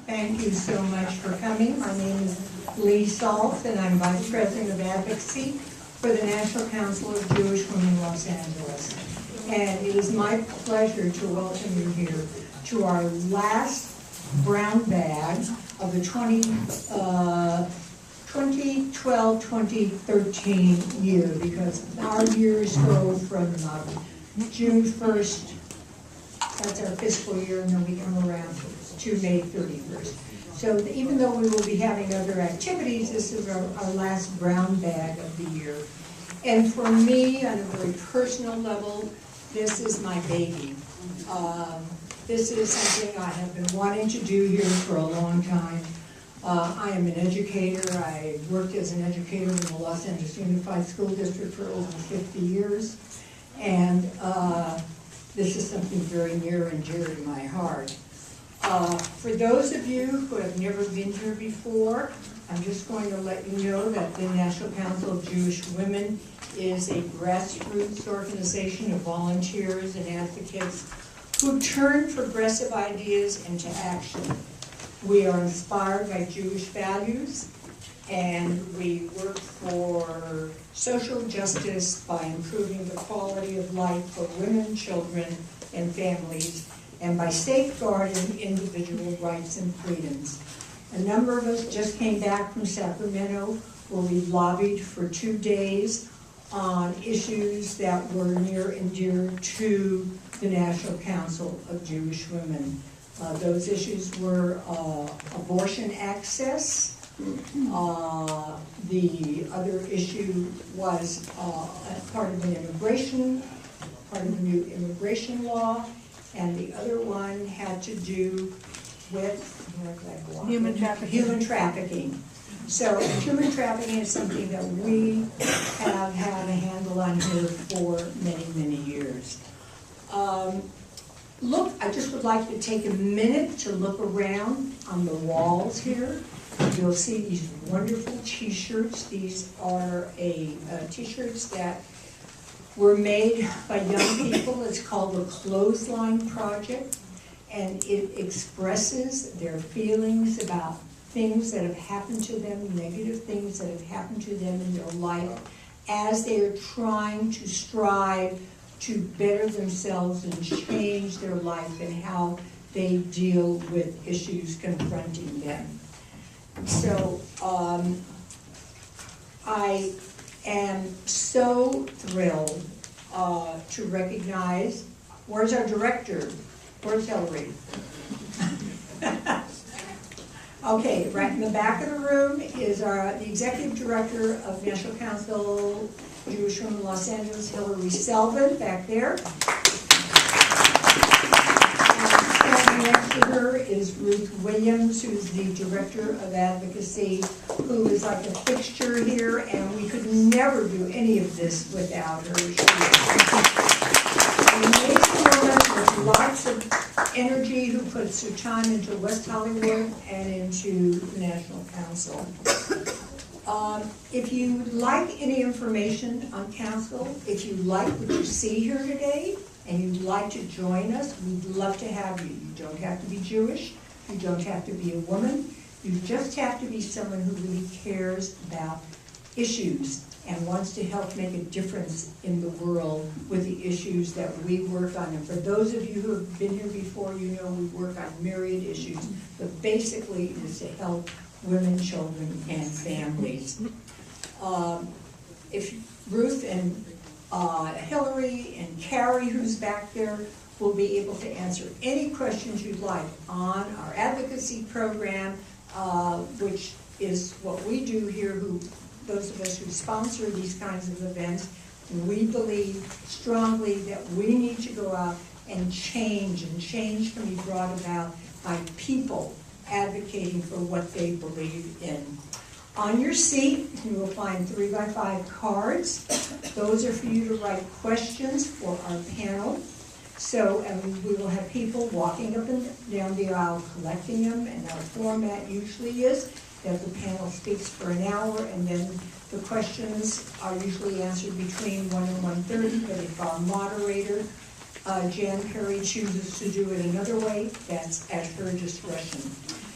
Thank you so much for coming. My name is Lee Saltz, and I'm Vice President of Advocacy for the National Council of Jewish Women, Los Angeles. And it is my pleasure to welcome you here to our last brown bag of the 2012-2013 year, because our years go from June 1st, that's our fiscal year, and then we come around to May 31st. So even though we will be having other activities, this is our last brown bag of the year. And for me, on a very personal level, this is my baby. This is something I have been wanting to do here for a long time. I am an educator. I worked as an educator in the Los Angeles Unified School District for over 50 years. And this is something very near and dear to my heart. For those of you who have never been here before, I'm just going to let you know that the National Council of Jewish Women is a grassroots organization of volunteers and advocates who turn progressive ideas into action. We are inspired by Jewish values, and we work for social justice by improving the quality of life for women, children, and families, and by safeguarding individual rights and freedoms. A number of us just came back from Sacramento, where we lobbied for 2 days on issues that were near and dear to the National Council of Jewish Women. Those issues were abortion access. The other issue was part of the new immigration law, and the other one had to do with Human trafficking. Human trafficking. So human trafficking is something that we have had a handle on here for many, many years. Look, I just would like to take a minute to look around on the walls here. You'll see these wonderful t-shirts. These are t-shirts that were made by young people. It's called the Clothesline Project, and it expresses their feelings about things that have happened to them, negative things that have happened to them in their life, as they are trying to strive to better themselves and change their life and how they deal with issues confronting them. So I am so thrilled to recognize, where's our director? Where's Hillary? Okay, right in the back of the room is the Executive Director of National Council Jewish Women Los Angeles, Hillary Selvin, back there. Standing next to her is Ruth Williams, who's the Director of Advocacy, who is like a fixture here, and we could never do any of this without her. She's an amazing woman with lots of energy, who puts her time into West Hollywood and into the National Council. If you like any information on council, if you like what you see here today, and you'd like to join us, we'd love to have you. You don't have to be Jewish, you don't have to be a woman, you just have to be someone who really cares about issues and wants to help make a difference in the world with the issues that we work on. And for those of you who have been here before, you know we work on myriad issues, but basically it is to help women, children, and families. If Ruth and Hillary and Carrie, who's back there, will be able to answer any questions you'd like on our advocacy program, which is what we do here, those of us who sponsor these kinds of events. And we believe strongly that we need to go out and change can be brought about by people advocating for what they believe in. On your seat, you will find 3x5 cards. Those are for you to write questions for our panel. So we will have people walking up and down the aisle collecting them, and our format usually is that the panel speaks for an hour, and then the questions are usually answered between 1 and 1:30, but if our moderator, Jan Perry, chooses to do it another way, that's at her discretion.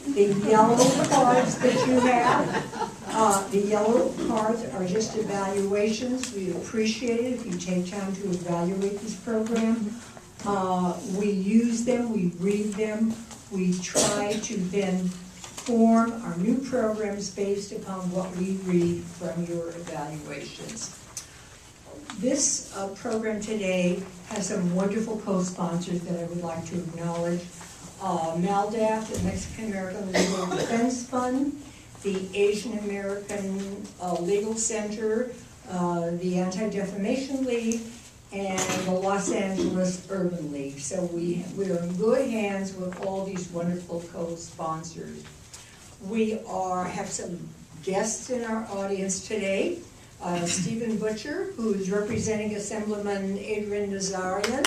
The yellow cards that you have, the yellow cards are just evaluations. We appreciate it if you take time to evaluate this program. We use them, we read them, we try to then form our new programs based upon what we read from your evaluations. This program today has some wonderful co-sponsors that I would like to acknowledge. MALDAF, the Mexican American Legal Defense Fund, the Asian American Legal Center, the Anti-Defamation League, and the Los Angeles Urban League. So we're in good hands with all these wonderful co-sponsors. We have some guests in our audience today. Stephen Butcher, who is representing Assemblyman Adrian Nazarian,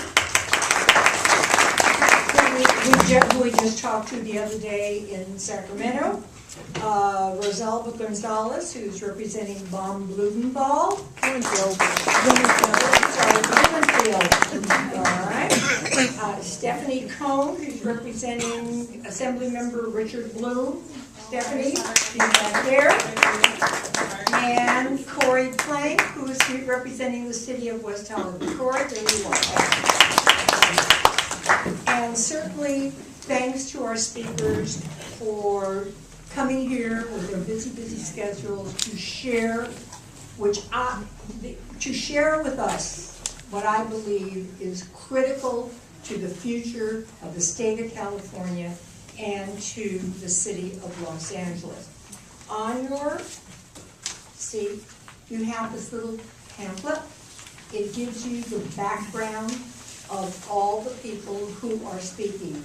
who we just talked to the other day in Sacramento. Rosalba Gonzalez, who's representing Baum Blumenthal. Blumenfield. All right. Stephanie Cohn, who's representing Assemblymember Richard Bloom. Stephanie, she's back there. And Corey Plank, who is representing the city of West Hollywood. Corey, there you are. And certainly, thanks to our speakers for coming here with their busy schedules to share, to share with us what I believe is critical to the future of the state of California and to the city of Los Angeles. On your seat, you have this little pamphlet. It gives you the background of all the people who are speaking.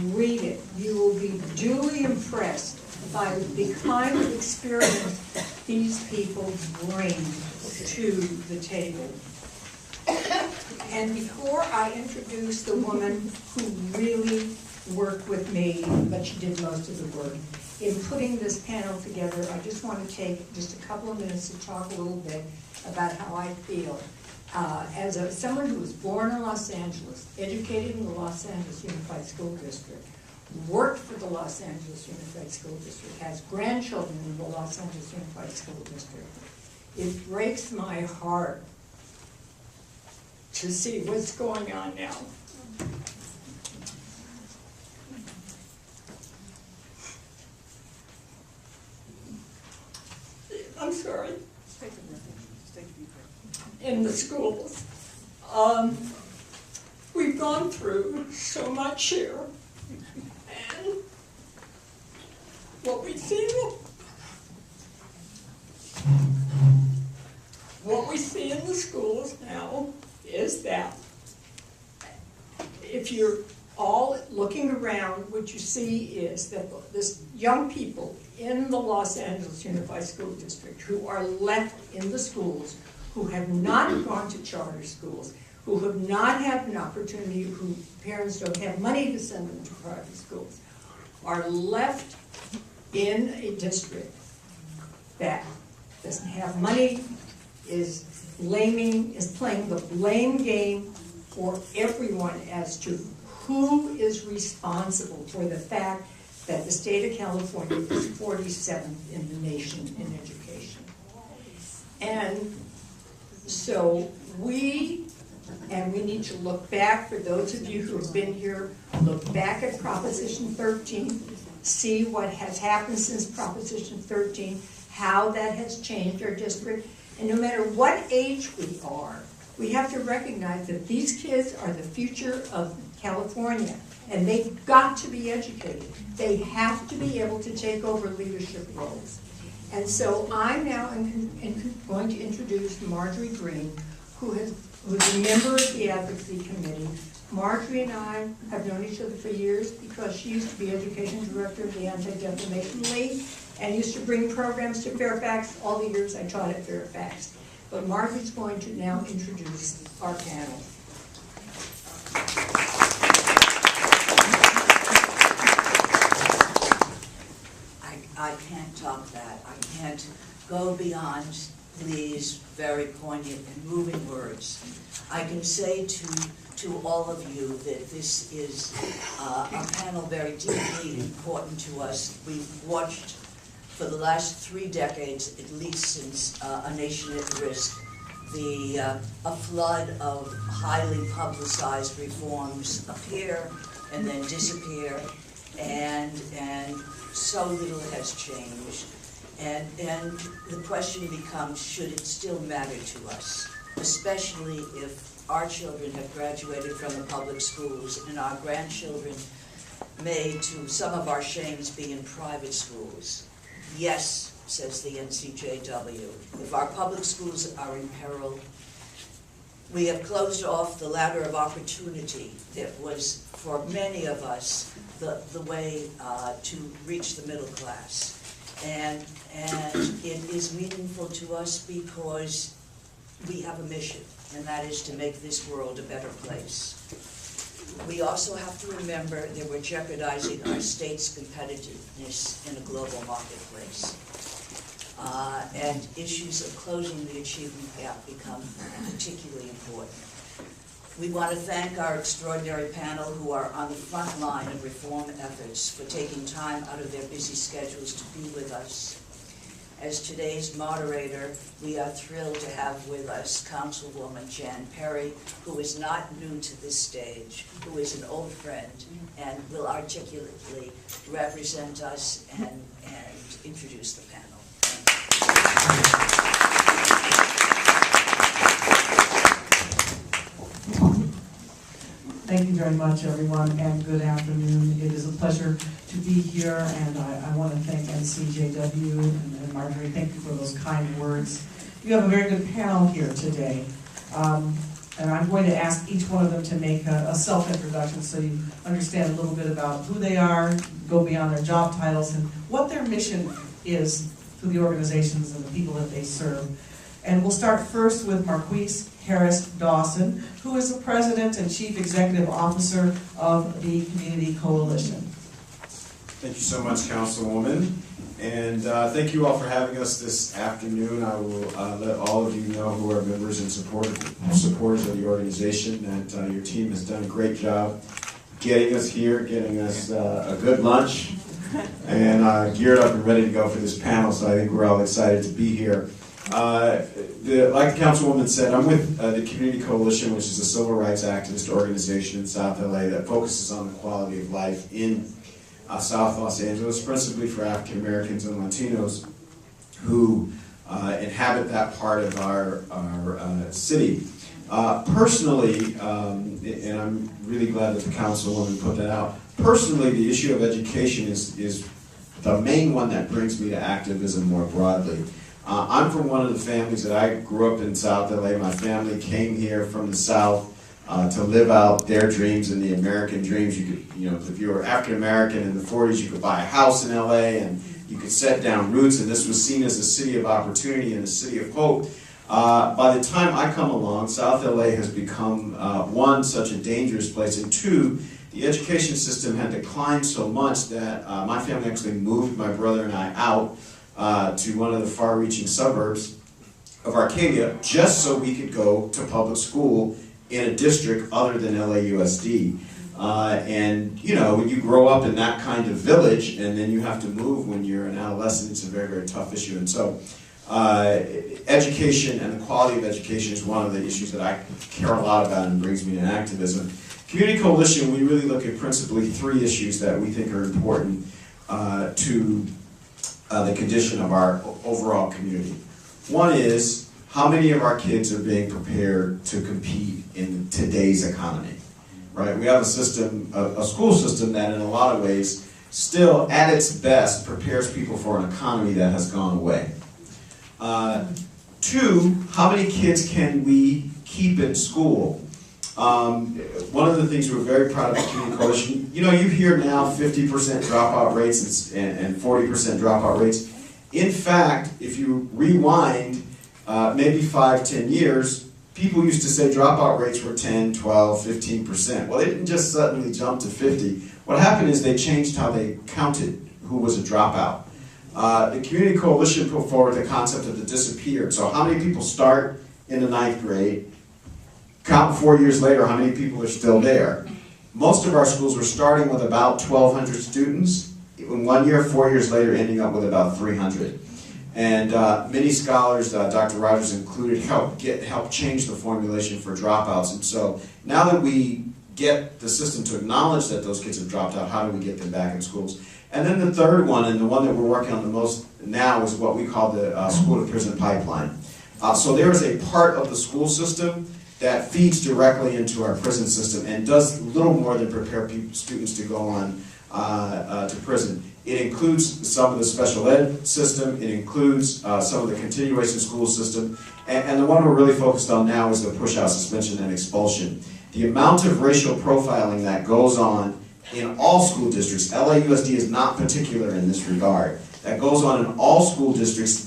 Read it. You will be duly impressed by the kind of experience these people bring to the table. And before I introduce the woman who really worked with me, but she did most of the work, in putting this panel together, I just want to take just a couple of minutes to talk a little bit about how I feel. As someone who was born in Los Angeles, educated in the Los Angeles Unified School District, worked for the Los Angeles Unified School District, has grandchildren in the Los Angeles Unified School District, it breaks my heart to see what's going on now. I'm sorry. In the schools. We've gone through so much here, and what we see in the schools now is that if you're all looking around, what you see is that this young people in the Los Angeles Unified School District who are left in the schools, who have not gone to charter schools, who have not had an opportunity, who parents don't have money to send them to private schools, are left in a district that doesn't have money, is playing the blame game for everyone as to who is responsible for the fact that the state of California is 47th in the nation in education. And so we need to look back, for those of you who have been here, look back at Proposition 13, see what has happened since Proposition 13, how that has changed our district. And no matter what age we are, we have to recognize that these kids are the future of California, and they've got to be educated. They have to be able to take over leadership roles. And so I'm now going to introduce Marjorie Green, who's a member of the Advocacy Committee. Marjorie and I have known each other for years because she used to be Education Director of the Anti-Defamation League and used to bring programs to Fairfax all the years I taught at Fairfax. But Marjorie's going to now introduce our panel. I can't top that. I can't go beyond these very poignant and moving words. I can say to all of you that this is a panel very deeply important to us. We've watched for the last 3 decades, at least since A Nation at Risk, a flood of highly publicized reforms appear and then disappear, and so little has changed. And the question becomes, should it still matter to us, especially if our children have graduated from the public schools and our grandchildren may, to some of our shames, be in private schools? Yes, says the NCJW. If our public schools are in peril, we have closed off the ladder of opportunity that was, for many of us, the way to reach the middle class. And it is meaningful to us because we have a mission, and that is to make this world a better place. We also have to remember that we're jeopardizing our state's competitiveness in a global marketplace. And issues of closing the achievement gap become particularly important. We want to thank our extraordinary panel who are on the front line of reform efforts for taking time out of their busy schedules to be with us. As today's moderator, we are thrilled to have with us Councilwoman Jan Perry, who is not new to this stage, who is an old friend and will articulately represent us and introduce the panel. Thank you very much, everyone, and good afternoon. It is a pleasure to be here, and I want to thank NCJW and Marjorie. Thank you for those kind words. You have a very good panel here today, and I'm going to ask each one of them to make a self-introduction so you understand a little bit about who they are, go beyond their job titles, and what their mission is to the organizations and the people that they serve. And we'll start first with Marquise Harris Dawson, who is the President and Chief Executive Officer of the Community Coalition. Thank you so much, Councilwoman. And thank you all for having us this afternoon. I will let all of you know who are members and supporters of the organization that your team has done a great job getting us here, getting us a good lunch, and geared up and ready to go for this panel. So I think we're all excited to be here. Like the Councilwoman said, I'm with the Community Coalition, which is a civil rights activist organization in South LA that focuses on the quality of life in South Los Angeles, principally for African Americans and Latinos who inhabit that part of our city. Personally, and I'm really glad that the Councilwoman put that out, personally the issue of education is the main one that brings me to activism more broadly. I'm from one of the families that I grew up in South LA. My family came here from the South to live out their dreams and the American dreams. You could, if you were African American in the 40s, you could buy a house in LA and you could set down roots, and this was seen as a city of opportunity and a city of hope. By the time I come along, South LA has become, one, such a dangerous place, and two, the education system had declined so much that my family actually moved my brother and I out to one of the far-reaching suburbs of Arcadia, just so we could go to public school in a district other than LAUSD. And when you grow up in that kind of village and then you have to move when you're an adolescent, it's a very, very tough issue. And so education and the quality of education is one of the issues that I care a lot about and brings me to activism. Community Coalition, we really look at principally 3 issues that we think are important to the condition of our overall community. One is, how many of our kids are being prepared to compete in today's economy, right? We have a system, a school system that in a lot of ways still at its best prepares people for an economy that has gone away. 2, how many kids can we keep in school? One of the things we're very proud of the Community Coalition, you hear now 50% dropout rates and 40% dropout rates. In fact, if you rewind maybe 5-10 years, people used to say dropout rates were 10, 12, 15%. Well, they didn't just suddenly jump to 50. What happened is they changed how they counted who was a dropout. the Community Coalition put forward the concept of the disappeared. So how many people start in the 9th grade, count 4 years later, how many people are still there? Most of our schools were starting with about 1,200 students. In 1 year, 4 years later, ending up with about 300. And many scholars, Dr. Rogers included, help change the formulation for dropouts. And so now that we get the system to acknowledge that those kids have dropped out, how do we get them back in schools? And then the third one, and the one that we're working on the most now, is what we call the school to prison pipeline. So there is a part of the school system that feeds directly into our prison system and does little more than prepare students to go on to prison. It includes some of the special ed system, it includes some of the continuation school system, and the one we're really focused on now is the push-out, suspension, and expulsion. The amount of racial profiling that goes on in all school districts, LAUSD is not particular in this regard, that goes on in all school districts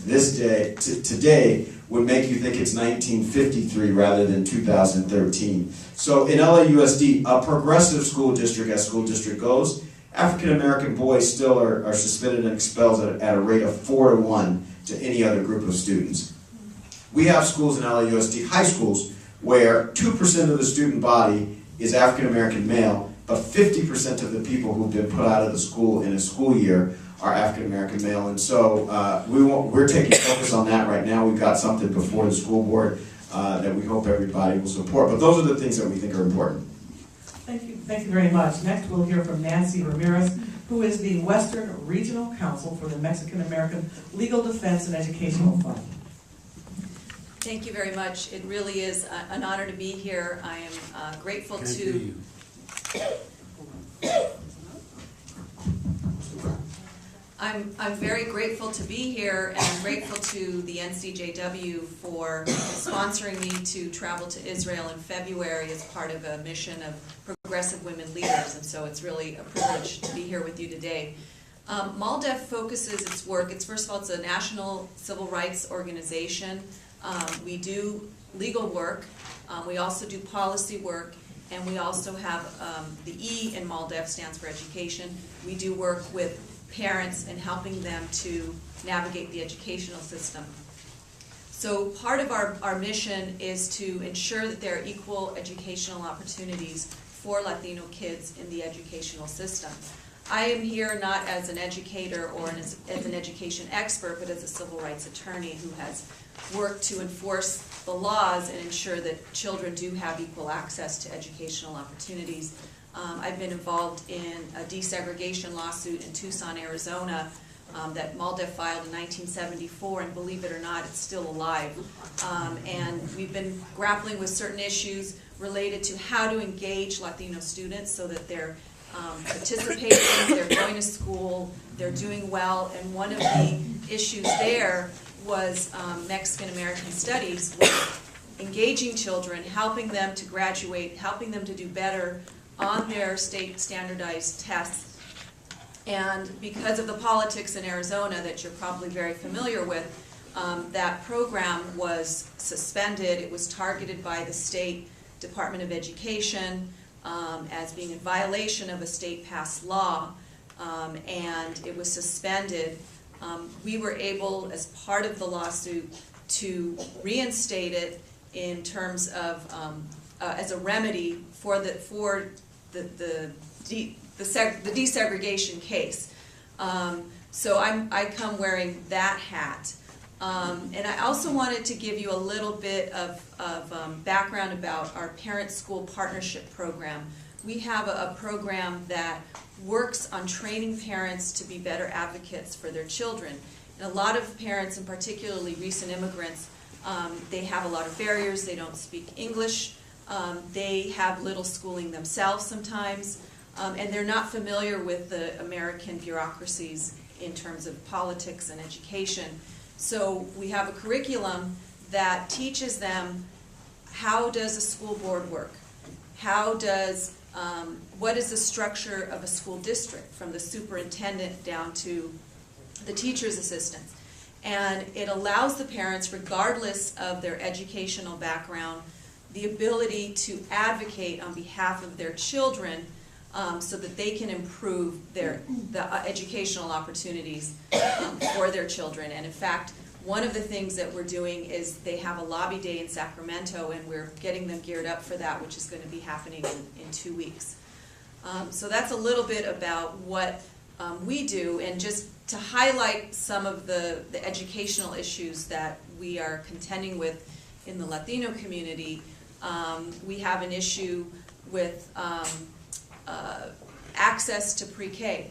today would make you think it's 1953 rather than 2013. So in LAUSD, a progressive school district as school district goes, African American boys still are suspended and expelled at a rate of 4 to 1 to any other group of students. We have schools in LAUSD, high schools, where 2% of the student body is African American male, but 50% of the people who've been put out of the school in a school year are African American male. And so we're taking focus on that right now. We've got something before the school board that we hope everybody will support. But those are the things that we think are important. Thank you very much. Next, we'll hear from Nancy Ramirez, who is the Western Regional Counsel for the Mexican American Legal Defense and Educational Fund. Thank you very much. It really is an honor to be here. I am grateful to... I'm very grateful to be here, and I'm grateful to the NCJW for sponsoring me to travel to Israel in February as part of a mission of progressive women leaders, and so it's really a privilege to be here with you today. MALDEF focuses its work, first of all, it's a national civil rights organization. We do legal work, we also do policy work, and we also have the E in MALDEF stands for education. We do work with parents and helping them to navigate the educational system. So part of our mission is to ensure that there are equal educational opportunities for Latino kids in the educational system. I am here not as an educator or as an education expert, but as a civil rights attorney who has worked to enforce the laws and ensure that children do have equal access to educational opportunities. I've been involved in a desegregation lawsuit in Tucson, Arizona that MALDEF filed in 1974, and believe it or not, it's still alive. And we've been grappling with certain issues related to how to engage Latino students so that they're participating, they're going to school, they're doing well, and one of the issues there was Mexican American Studies, was engaging children, helping them to graduate, helping them to do better on their state standardized tests. And because of the politics in Arizona that you're probably very familiar with, that program was suspended. It was targeted by the State Department of Education as being in violation of a state-passed law, and it was suspended. We were able, as part of the lawsuit, to reinstate it in terms of as a remedy for the desegregation case. So I come wearing that hat. And I also wanted to give you a little bit of background about our parent-school partnership program. We have a program that works on training parents to be better advocates for their children. And a lot of parents, and particularly recent immigrants, they have a lot of barriers. They don't speak English. They have little schooling themselves sometimes, and they're not familiar with the American bureaucracies in terms of politics and education. So we have a curriculum that teaches them how does a school board work? How does, what is the structure of a school district from the superintendent down to the teacher's assistants? And it allows the parents, regardless of their educational background, the ability to advocate on behalf of their children so that they can improve the educational opportunities for their children. And in fact, one of the things that we're doing is they have a lobby day in Sacramento, and we're getting them geared up for that, which is going to be happening in 2 weeks. So that's a little bit about what we do, and just to highlight some of the educational issues that we are contending with in the Latino community. We have an issue with access to pre-K.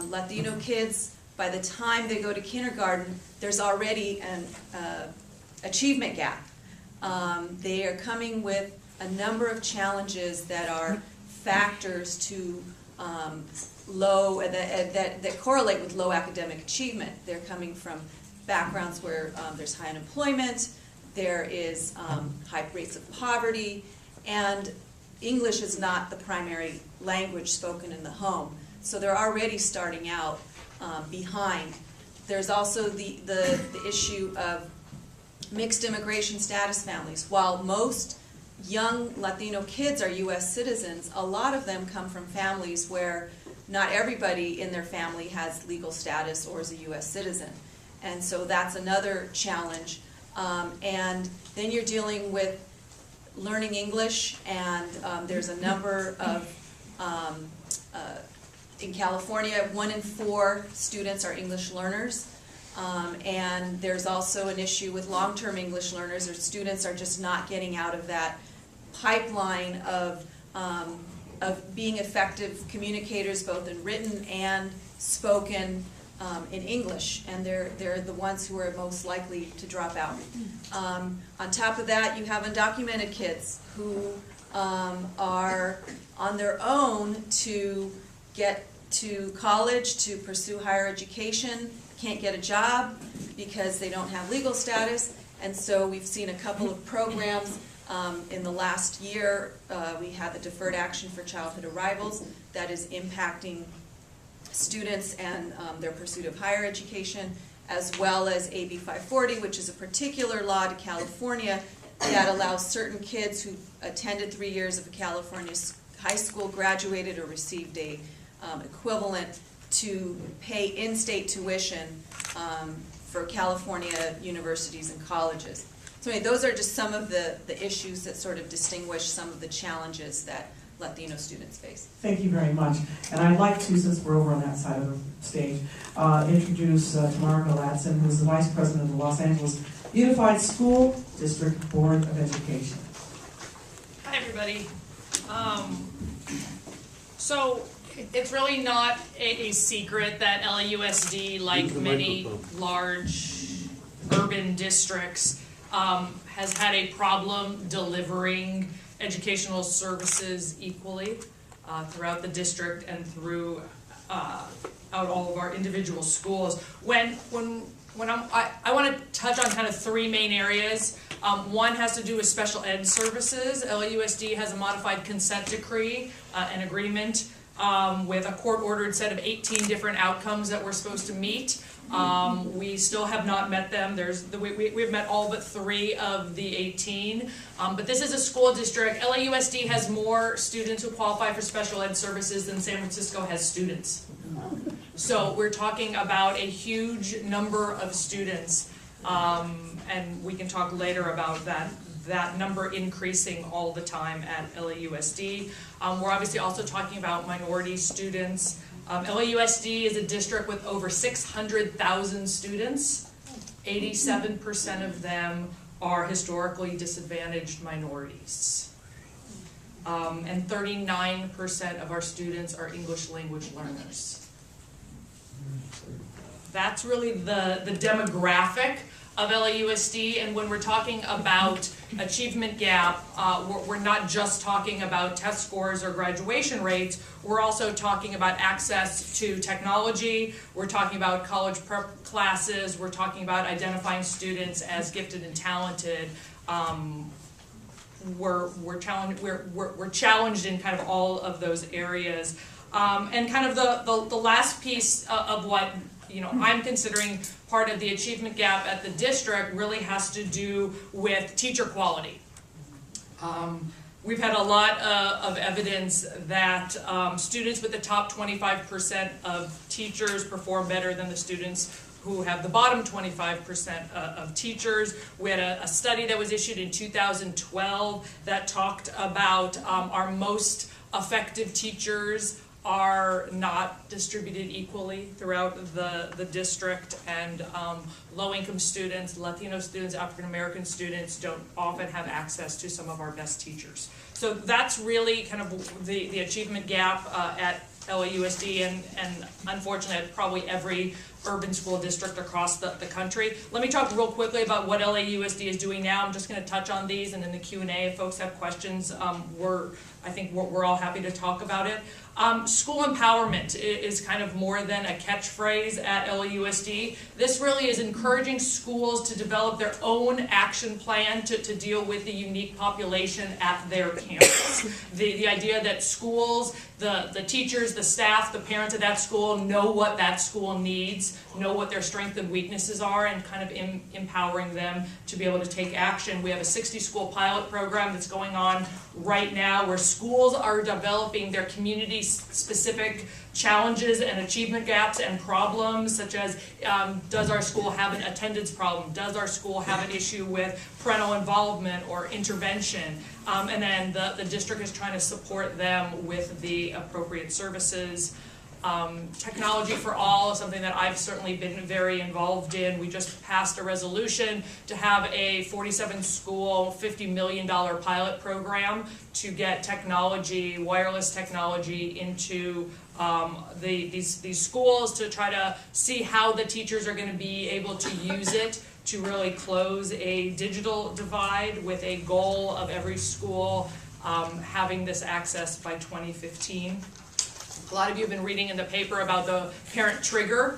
Latino kids, by the time they go to kindergarten, there's already an achievement gap. They are coming with a number of challenges that are factors to that correlate with low academic achievement. They're coming from backgrounds where there's high unemployment, there is high rates of poverty, and English is not the primary language spoken in the home. So they're already starting out behind. There's also the issue of mixed immigration status families. While most young Latino kids are U.S. citizens, a lot of them come from families where not everybody in their family has legal status or is a U.S. citizen. And so that's another challenge. And then you're dealing with learning English, and there's a number of, in California, 1 in 4 students are English learners. And there's also an issue with long-term English learners, or students are just not getting out of that pipeline of being effective communicators, both in written and spoken in English, and they're the ones who are most likely to drop out. On top of that, you have undocumented kids who are on their own to get to college, to pursue higher education, can't get a job because they don't have legal status, and so we've seen a couple of programs. In the last year, we had the Deferred Action for Childhood Arrivals that is impacting students and their pursuit of higher education, as well as AB 540, which is a particular law to California that allows certain kids who attended 3 years of a California high school, graduated, or received a equivalent to pay in-state tuition for California universities and colleges. So anyway, those are just some of the issues that sort of distinguish some of the challenges that Latino students face. Thank you very much. And I'd like to, since we're over on that side of the stage, introduce Tamara Galadson, who's the Vice President of the Los Angeles Unified School District Board of Education. Hi, everybody. So it's really not a secret that LAUSD, like many large urban districts, has had a problem delivering educational services equally throughout the district and through out all of our individual schools. I want to touch on kind of 3 main areas. One has to do with special ed services. LAUSD has a modified consent decree, an agreement with a court-ordered set of 18 different outcomes that we're supposed to meet. We still have not met them. We've met all but 3 of the 18. But this is a school district. LAUSD has more students who qualify for special ed services than San Francisco has students. So we're talking about a huge number of students. And we can talk later about that number increasing all the time at LAUSD. We're obviously also talking about minority students. LAUSD is a district with over 600,000 students. 87% of them are historically disadvantaged minorities. And 39% of our students are English language learners. That's really the demographic of LAUSD, and when we're talking about achievement gap, we're not just talking about test scores or graduation rates, we're also talking about access to technology, we're talking about college prep classes, we're talking about identifying students as gifted and talented. We're challenged in kind of all of those areas. And kind of the last piece of what I'm considering part of the achievement gap at the district really has to do with teacher quality. we've had a lot of evidence that students with the top 25% of teachers perform better than the students who have the bottom 25% of teachers. We had a study that was issued in 2012 that talked about our most effective teachers are not distributed equally throughout the district, and low-income students, Latino students, African-American students don't often have access to some of our best teachers. So that's really kind of the achievement gap at LAUSD, and unfortunately at probably every urban school district across the country. Let me talk real quickly about what LAUSD is doing now. I'm just going to touch on these, and in the Q&A, if folks have questions, I think we're all happy to talk about it. School empowerment is kind of more than a catchphrase at LAUSD. This really is encouraging schools to develop their own action plan to deal with the unique population at their campus. The idea that schools, the teachers, the staff, the parents of that school know what that school needs, know what their strengths and weaknesses are, and kind of empowering them to be able to take action. We have a 60-school pilot program that's going on right now where schools are developing their community-specific challenges and achievement gaps and problems, such as does our school have an attendance problem? Does our school have an issue with parental involvement or intervention? And then the district is trying to support them with the appropriate services. Technology for All is something that I've certainly been very involved in. We just passed a resolution to have a 47-school, $50 million pilot program to get technology, wireless technology into these schools, to try to see how the teachers are going to be able to use it to really close a digital divide, with a goal of every school having this access by 2015. A lot of you have been reading in the paper about the parent trigger,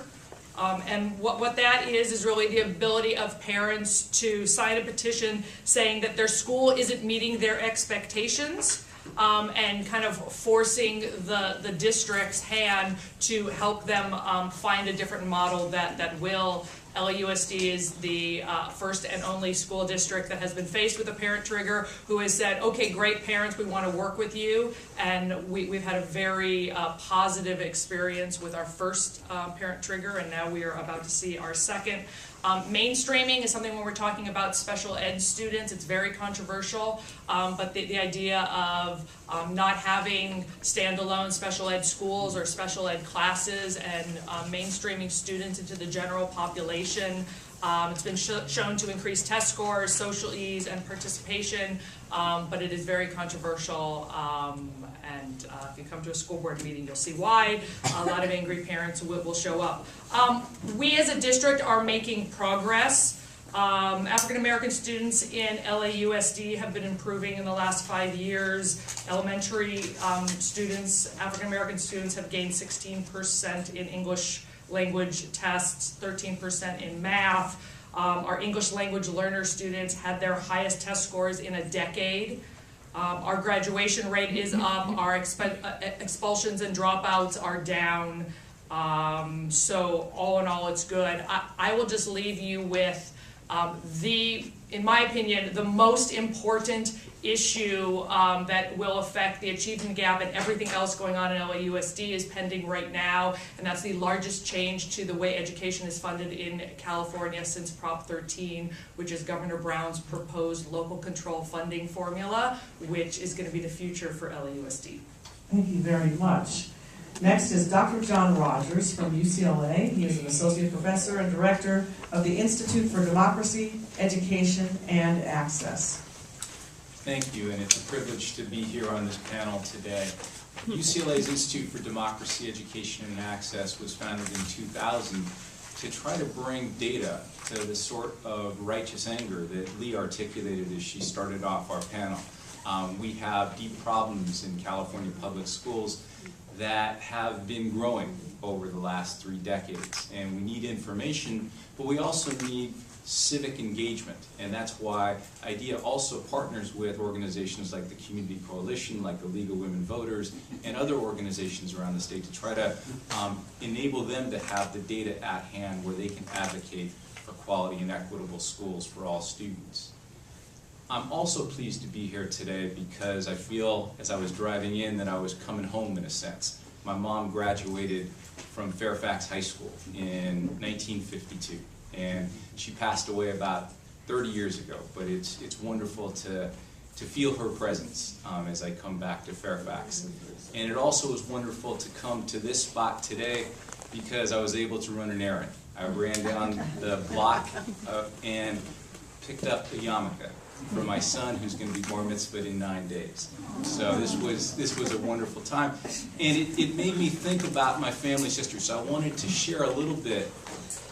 and what that is really the ability of parents to sign a petition saying that their school isn't meeting their expectations, and kind of forcing the district's hand to help them find a different model that will. LAUSD is the first and only school district that has been faced with a parent trigger, who has said, okay, great parents, we want to work with you. And we've had a very positive experience with our first parent trigger, and now we are about to see our second. Mainstreaming is something when we're talking about special ed students, it's very controversial, but the idea of not having standalone special ed schools or special ed classes, and mainstreaming students into the general population. It's been shown to increase test scores, social ease, and participation, but it is very controversial, and if you come to a school board meeting, you'll see why. A lot of angry parents will show up. We as a district are making progress. African American students in LAUSD have been improving in the last 5 years. Elementary students, African American students, have gained 16% in English language tests, 13% in math. Our English language learner students had their highest test scores in a decade. Our graduation rate is up, our expulsions and dropouts are down. So all in all, it's good. I will just leave you with in my opinion, the most important issue that will affect the achievement gap and everything else going on in LAUSD is pending right now, and that's the largest change to the way education is funded in California since Prop 13, which is Governor Brown's proposed local control funding formula, which is going to be the future for LAUSD. Thank you very much. Next is Dr. John Rogers from UCLA. He is an associate professor and director of the Institute for Democracy, Education, and Access. Thank you, and it's a privilege to be here on this panel today. UCLA's Institute for Democracy, Education, and Access was founded in 2000 to try to bring data to the sort of righteous anger that Lee articulated as she started off our panel. We have deep problems in California public schools that have been growing over the last 3 decades, and we need information, but we also need civic engagement, and that's why IDEA also partners with organizations like the Community Coalition, like the League of Women Voters, and other organizations around the state to try to enable them to have the data at hand where they can advocate for quality and equitable schools for all students. I'm also pleased to be here today because I feel, as I was driving in, that I was coming home in a sense. My mom graduated from Fairfax High School in 1952, and she passed away about 30 years ago, but it's wonderful to feel her presence as I come back to Fairfax. And it also is wonderful to come to this spot today because I was able to run an errand. I ran down the block and picked up a yarmulke for my son, who's going to be bar mitzvahed in 9 days. So this was a wonderful time, and it made me think about my family's history. So I wanted to share a little bit,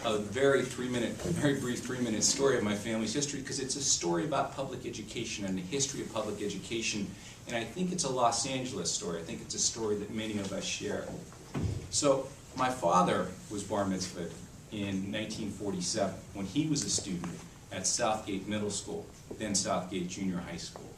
a very brief 3-minute story of my family's history, because it's a story about public education and the history of public education, and I think it's a Los Angeles story. I think it's a story that many of us share. So my father was bar mitzvahed in 1947 when he was a student at Southgate Middle School, then Southgate Junior High School.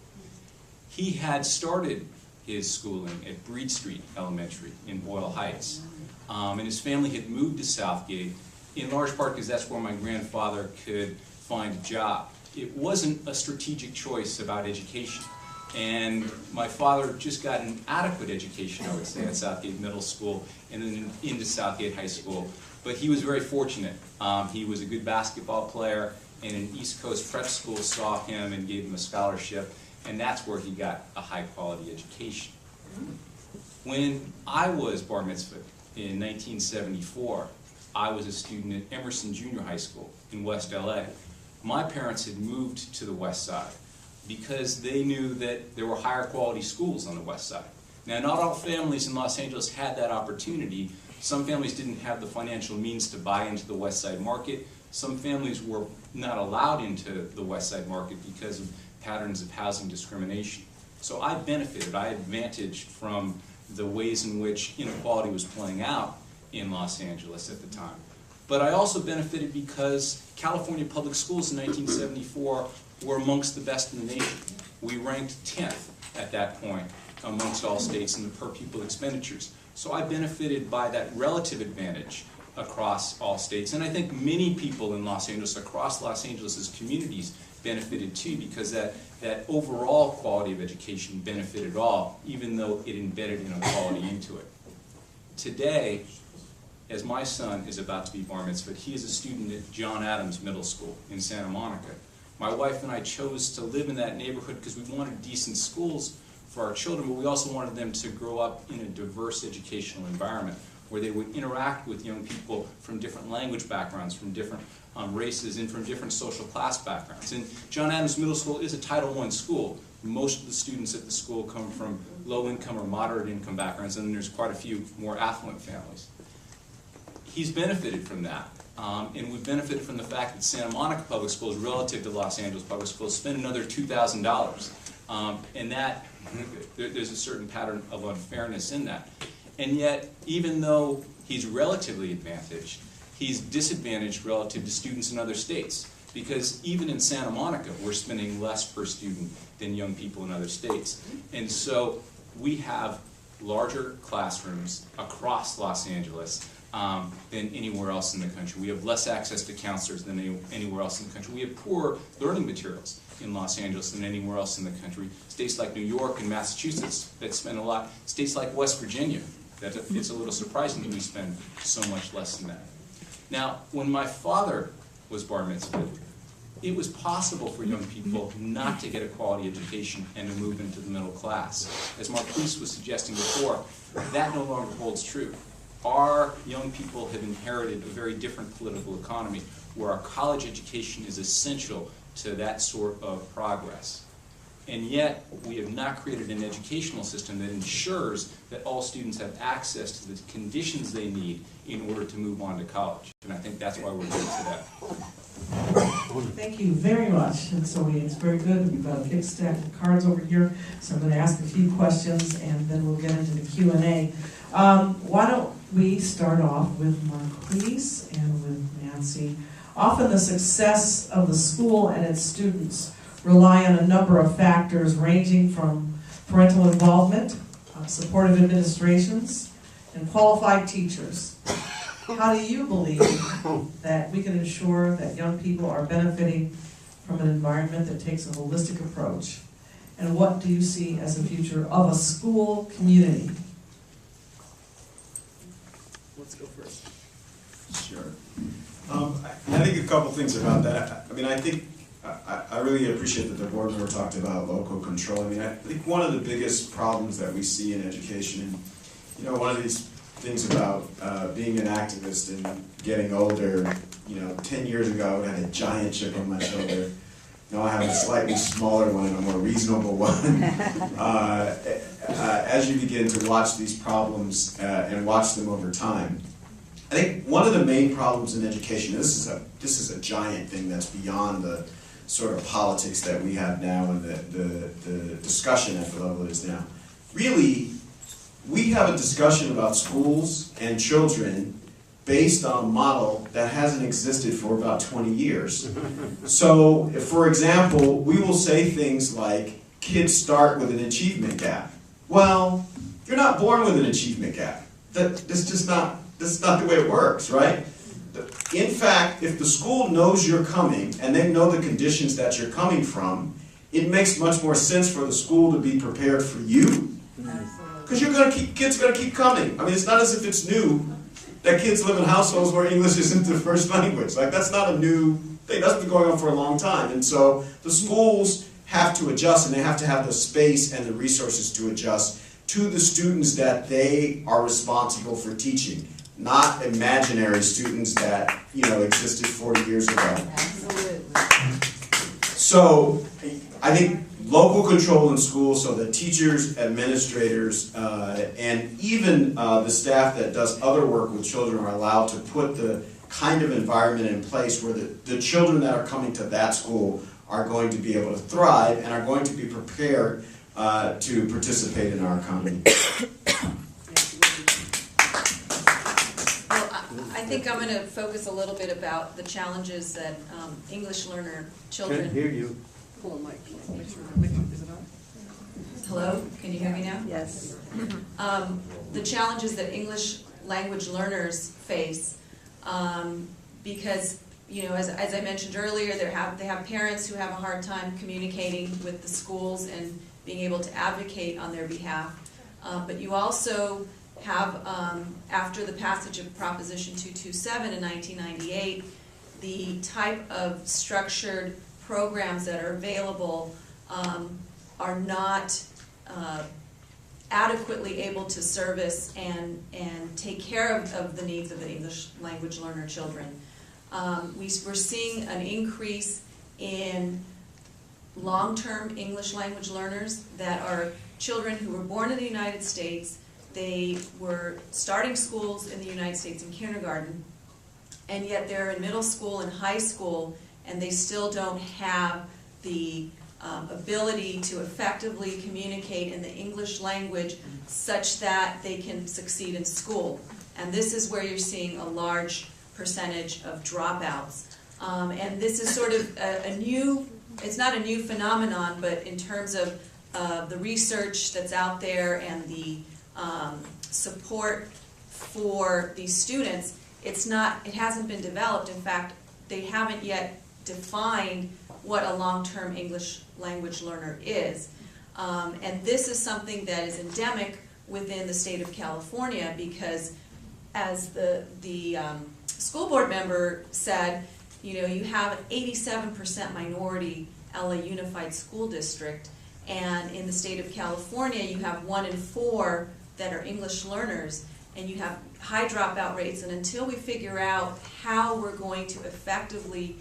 He had started his schooling at Breed Street Elementary in Boyle Heights, and his family had moved to Southgate in large part because that's where my grandfather could find a job. It wasn't a strategic choice about education, and my father just got an adequate education, I would say, at Southgate Middle School and then into Southgate High School, but he was very fortunate. He was a good basketball player, and an East Coast prep school saw him and gave him a scholarship, and that's where he got a high-quality education. When I was bar mitzvahed in 1974, I was a student at Emerson Junior High School in West LA. My parents had moved to the West Side because they knew that there were higher quality schools on the West Side. Now, not all families in Los Angeles had that opportunity. Some families didn't have the financial means to buy into the West Side market. Some families were not allowed into the West Side market because of patterns of housing discrimination. So I benefited, I advantaged from the ways in which inequality was playing out in Los Angeles at the time. But I also benefited because California public schools in 1974 were amongst the best in the nation. We ranked 10th at that point amongst all states in the per pupil expenditures. So I benefited by that relative advantage across all states. And I think many people in Los Angeles, across Los Angeles' communities, benefited too, because that overall quality of education benefited all, even though it embedded inequality into it. Today, as my son is about to be bar mitzvahed, he is a student at John Adams Middle School in Santa Monica. My wife and I chose to live in that neighborhood because we wanted decent schools for our children, but we also wanted them to grow up in a diverse educational environment where they would interact with young people from different language backgrounds, from different races, and from different social class backgrounds. And John Adams Middle School is a Title I school. Most of the students at the school come from low-income or moderate-income backgrounds, and then there's quite a few more affluent families. He's benefited from that, and we've benefited from the fact that Santa Monica Public Schools, relative to Los Angeles Public Schools, spend another $2,000, and that there's a certain pattern of unfairness in that. And yet, even though he's relatively advantaged, he's disadvantaged relative to students in other states. Because even in Santa Monica, we're spending less per student than young people in other states. And so we have larger classrooms across Los Angeles than anywhere else in the country. We have less access to counselors than anywhere else in the country. We have poorer learning materials in Los Angeles than anywhere else in the country. States like New York and Massachusetts that spend a lot. States like West Virginia, it's a little surprising that we spend so much less than that. Now, when my father was bar mitzvahed, it was possible for young people not to get a quality education and to move into the middle class. As Marquise was suggesting before, that no longer holds true. Our young people have inherited a very different political economy where our college education is essential to that sort of progress. And yet, we have not created an educational system that ensures that all students have access to the conditions they need in order to move on to college. And I think that's why we're here today. Thank you very much. And so it's very good. We've got a big stack of cards over here. So I'm going to ask a few questions and then we'll get into the Q&A. Why don't we start off with Marquise and with Nancy. Often the success of the school and its students rely on a number of factors ranging from parental involvement, supportive administrations, and qualified teachers. How do you believe that we can ensure that young people are benefiting from an environment that takes a holistic approach? And what do you see as the future of a school community? Let's go first. Sure. I think a couple things about that. I mean, I think, I really appreciate that the board member talked about local control. I mean, I think one of the biggest problems that we see in education, and, you know, one of these things about being an activist and getting older, you know, 10 years ago I had a giant chip on my shoulder. Now I have a slightly smaller one and a more reasonable one. As you begin to watch these problems and watch them over time, I think one of the main problems in education, this is a giant thing that's beyond the sort of politics that we have now and the discussion at the level it is now. Really, we have a discussion about schools and children based on a model that hasn't existed for about 20 years. So, for example, we will say things like, kids start with an achievement gap. Well, you're not born with an achievement gap. That's not the way it works, right? In fact, if the school knows you're coming and they know the conditions that you're coming from, it makes much more sense for the school to be prepared for you. Because kids are going to keep coming. I mean, it's not as if it's new that kids live in households where English isn't their first language. Like, that's not a new thing. That's been going on for a long time. And so the schools have to adjust, and they have to have the space and the resources to adjust to the students that they are responsible for teaching, not imaginary students that, you know, existed 40 years ago. Absolutely. So I think local control in schools, so that teachers, administrators, and even the staff that does other work with children are allowed to put the kind of environment in place where the children that are coming to that school are going to be able to thrive and are going to be prepared to participate in our economy. Well, I think I'm going to focus a little bit about the challenges that English learner children. Can't hear you. Pull a mic. Make sure, is it on? Hello, can you hear me now? Yes. The challenges that English language learners face, because, you know, as I mentioned earlier, they have parents who have a hard time communicating with the schools and being able to advocate on their behalf. But you also have, after the passage of Proposition 227 in 1998, the type of structured programs that are available are not adequately able to service and take care of the needs of the English language learner children. We're seeing an increase in long-term English language learners that are children who were born in the United States. They were starting schools in the United States in kindergarten, and yet they're in middle school and high school, and they still don't have the ability to effectively communicate in the English language such that they can succeed in school. And this is where you're seeing a large percentage of dropouts. And this is sort of a new, it's not a new phenomenon, but in terms of the research that's out there and the support for these students, it hasn't been developed. In fact, they haven't yet defined what a long-term English language learner is. And this is something that is endemic within the state of California, because as the school board member said, you know, you have an 87% minority LA Unified School District, and in the state of California you have 1 in 4 that are English learners, and you have high dropout rates. And until we figure out how we're going to effectively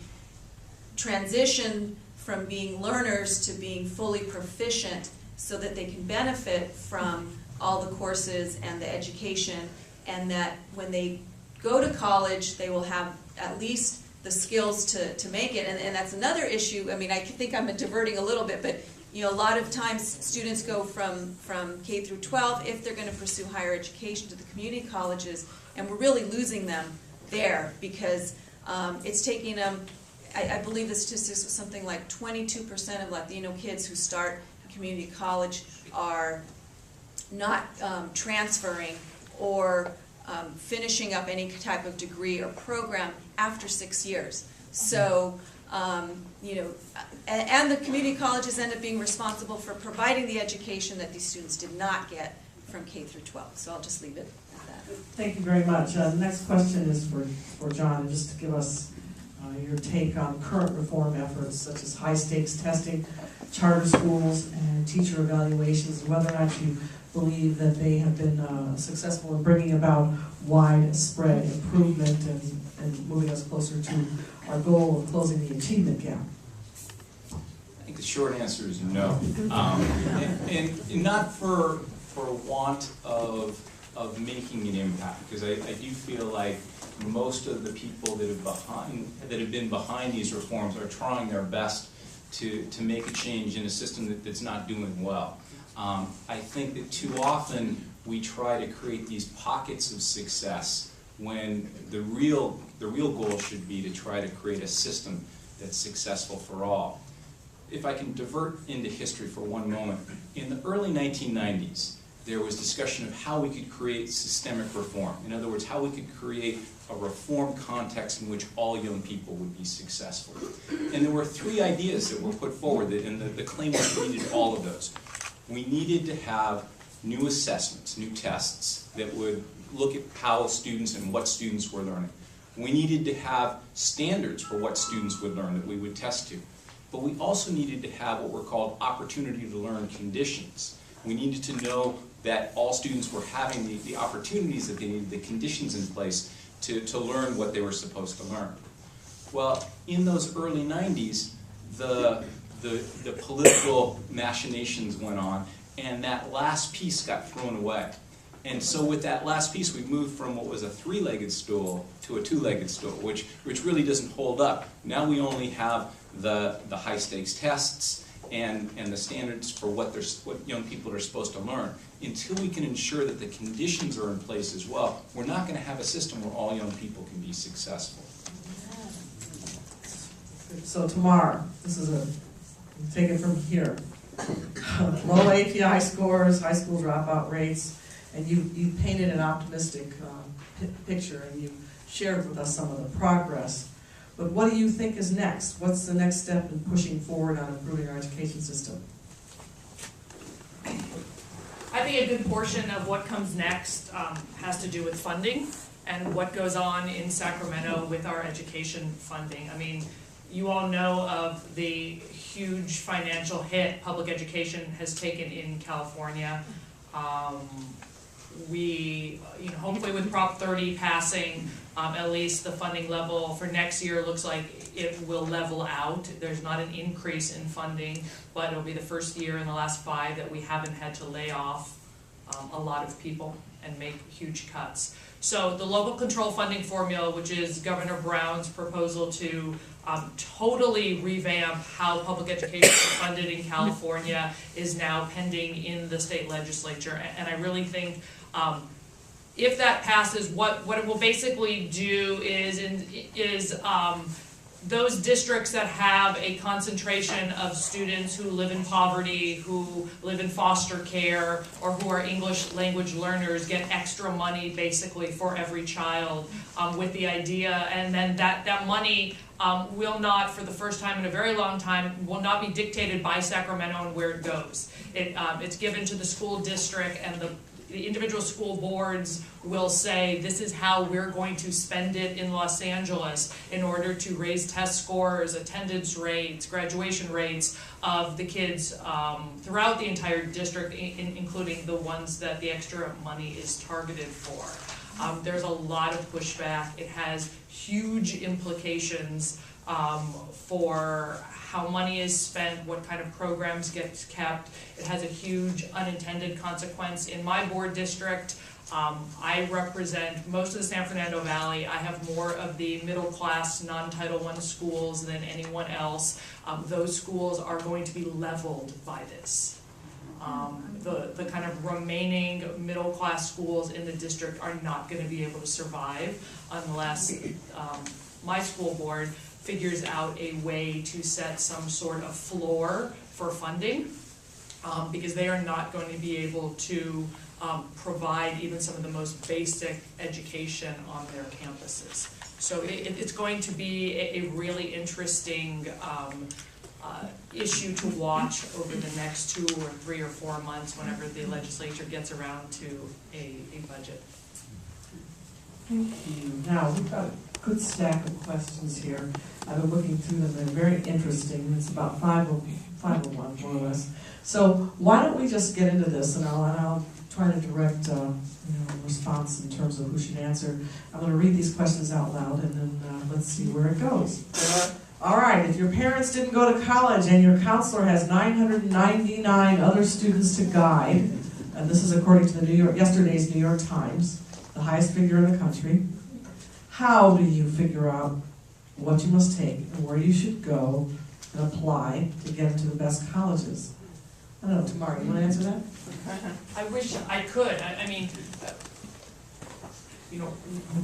transition from being learners to being fully proficient so that they can benefit from all the courses and the education, and that when they go to college they will have at least the skills to make it. And that's another issue. I mean, I think I'm diverting a little bit, but you know, a lot of times students go from K through 12 if they're going to pursue higher education to the community colleges, and we're really losing them there because it's taking them, I believe the statistics was something like 22% of Latino kids who start community college are not transferring or finishing up any type of degree or program after 6 years. So You know, and the community colleges end up being responsible for providing the education that these students did not get from K through 12. So I'll just leave it at that. Thank you very much. The next question is for John, and just to give us your take on current reform efforts such as high-stakes testing, charter schools, and teacher evaluations, whether or not you believe that they have been successful in bringing about widespread improvement and moving us closer to our goal of closing the achievement gap. I think the short answer is no. And not for want of making an impact, because I do feel like most of the people that have been behind these reforms are trying their best to make a change in a system that's not doing well. I think that too often we try to create these pockets of success when the real goal should be to try to create a system that's successful for all. If I can divert into history for one moment, in the early 1990s, there was discussion of how we could create systemic reform. In other words, how we could create a reform context in which all young people would be successful. And there were three ideas that were put forward, and the claim was we needed all of those. We needed to have new assessments, new tests that would look at how students and what students were learning. We needed to have standards for what students would learn that we would test to. But we also needed to have what were called opportunity to learn conditions. We needed to know that all students were having the opportunities that they needed, the conditions in place to learn what they were supposed to learn. Well, in those early 90s, the political machinations went on, and that last piece got thrown away. And so with that last piece, we moved from what was a three-legged stool to a two-legged stool, which really doesn't hold up. Now we only have the high-stakes tests and the standards for what young people are supposed to learn. Until we can ensure that the conditions are in place as well, we're not going to have a system where all young people can be successful. So Tamar, this is take it from here. Low API scores, high school dropout rates, and you painted an optimistic picture, and you shared with us some of the progress. But what do you think is next? What's the next step in pushing forward on improving our education system? I think a good portion of what comes next has to do with funding and what goes on in Sacramento with our education funding. I mean, you all know of the huge financial hit public education has taken in California. Hopefully with Prop 30 passing, at least the funding level for next year looks like it will level out. There's not an increase in funding, but it'll be the first year in the last 5 that we haven't had to lay off a lot of people and make huge cuts. So the local control funding formula, which is Governor Brown's proposal to totally revamp how public education is funded in California, is now pending in the state legislature. And I really think if that passes, what it will basically do is those districts that have a concentration of students who live in poverty, who live in foster care, or who are English language learners get extra money basically for every child with the idea, and then that money will not, for the first time in a very long time, will not be dictated by Sacramento and where it goes. It's given to the school district, and the individual school boards will say, this is how we're going to spend it in Los Angeles in order to raise test scores, attendance rates, graduation rates of the kids throughout the entire district, including the ones that the extra money is targeted for. There's a lot of pushback. It has huge implications for how money is spent, what kind of programs get kept. It has a huge unintended consequence. In my board district, I represent most of the San Fernando Valley. I have more of the middle class, non-Title I schools than anyone else. Those schools are going to be leveled by this. The kind of remaining middle class schools in the district are not going to be able to survive unless my school board figures out a way to set some sort of floor for funding, because they are not going to be able to provide even some of the most basic education on their campuses. So it's going to be a really interesting issue to watch over the next 2 or 3 or 4 months whenever the legislature gets around to a budget. Thank you. Now, we've got a good stack of questions here. I've been looking through them, they're very interesting. It's about 501, more or less. So why don't we just get into this, and I'll try to direct response in terms of who should answer. I'm going to read these questions out loud, and then let's see where it goes. All right, if your parents didn't go to college and your counselor has 999 other students to guide, and this is according to yesterday's New York Times, the highest figure in the country, how do you figure out what you must take and where you should go and apply to get into the best colleges? I don't know, Tamara, you want to answer that? I wish I could. I mean,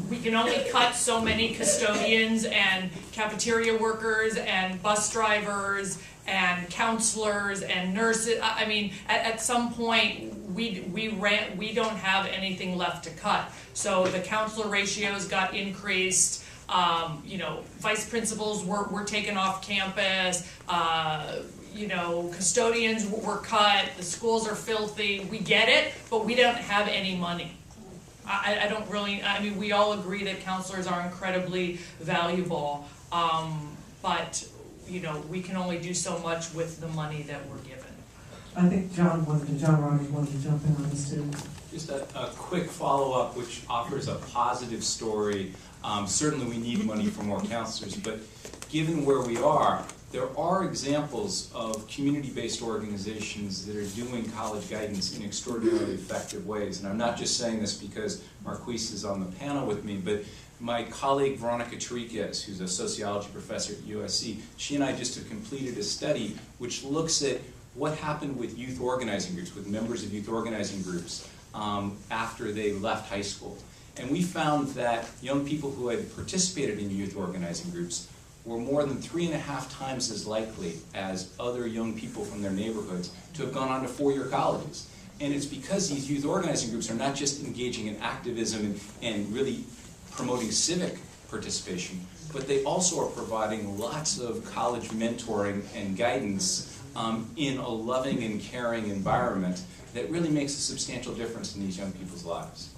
we can only cut so many custodians and cafeteria workers and bus drivers and counselors and nurses. I mean, at some point, we don't have anything left to cut. So the counselor ratios got increased. Vice principals were taken off campus. Custodians were cut. The schools are filthy. We get it, but we don't have any money. I don't really, we all agree that counselors are incredibly valuable, but, we can only do so much with the money that we're given. I think John Rogers wanted to jump in on this too. Just a quick follow-up, which offers a positive story. Certainly we need money for more counselors, but given where we are, there are examples of community-based organizations that are doing college guidance in extraordinarily effective ways. And I'm not just saying this because Marquise is on the panel with me, but my colleague Veronica Tariquez, who's a sociology professor at USC, she and I just have completed a study which looks at what happened with youth organizing groups, with members of youth organizing groups after they left high school. And we found that young people who had participated in youth organizing groups were more than 3.5 times as likely as other young people from their neighborhoods to have gone on to 4-year colleges. And it's because these youth organizing groups are not just engaging in activism and really promoting civic participation, but they also are providing lots of college mentoring and guidance in a loving and caring environment that really makes a substantial difference in these young people's lives.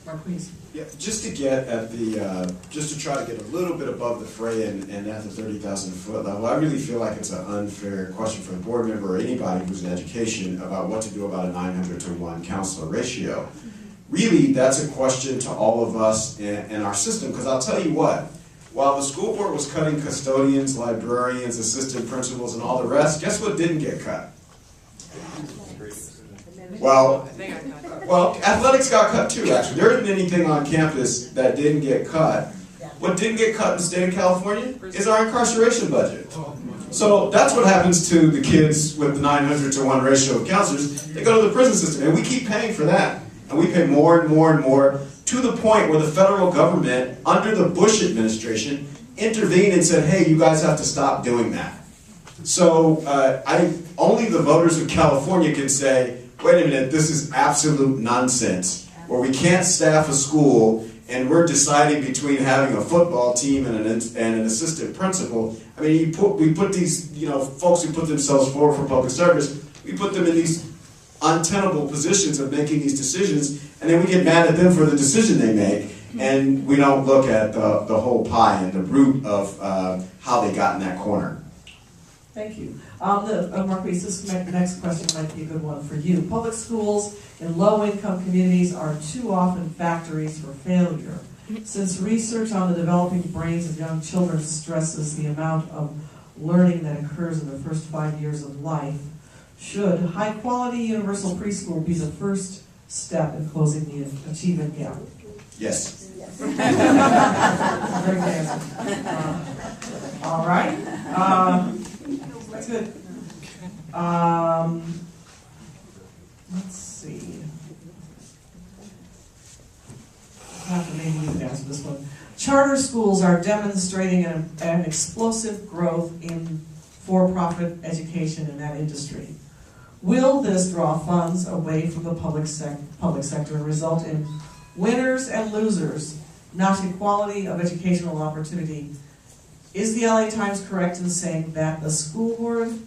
Marquise. Yeah, just to get at the, just to try to get a little bit above the fray and at the 30,000 foot level, I really feel like it's an unfair question for the board member or anybody who's in education about what to do about a 900-to-1 counselor ratio. Really, that's a question to all of us in our system, because I'll tell you what, while the school board was cutting custodians, librarians, assistant principals, and all the rest, guess what didn't get cut? Well, athletics got cut too, actually. There isn't anything on campus that didn't get cut. What didn't get cut in the state of California is our incarceration budget. So that's what happens to the kids with the 900-to-1 ratio of counselors. They go to the prison system, and we keep paying for that. And we pay more and more and more, to the point where the federal government, under the Bush administration, intervened and said, hey, you guys have to stop doing that. So only the voters of California can say, wait a minute, this is absolute nonsense, where we can't staff a school and we're deciding between having a football team and an assistant principal. I mean, we put these, folks who put themselves forward for public service, we put them in these untenable positions of making these decisions, and then we get mad at them for the decision they make, and we don't look at the whole pie and the root of how they got in that corner. Thank you. Marquise, this next question might be a good one for you. Public schools in low-income communities are too often factories for failure. Since research on the developing brains of young children stresses the amount of learning that occurs in the first 5 years of life, should high-quality universal preschool be the first step in closing the achievement gap? Yes. Very good answer. All right. That's good. Let's see. Maybe you can answer this one. Charter schools are demonstrating an explosive growth in for-profit education in that industry. Will this draw funds away from the public sector and result in winners and losers, not equality of educational opportunity. Is the LA Times correct in saying that the school board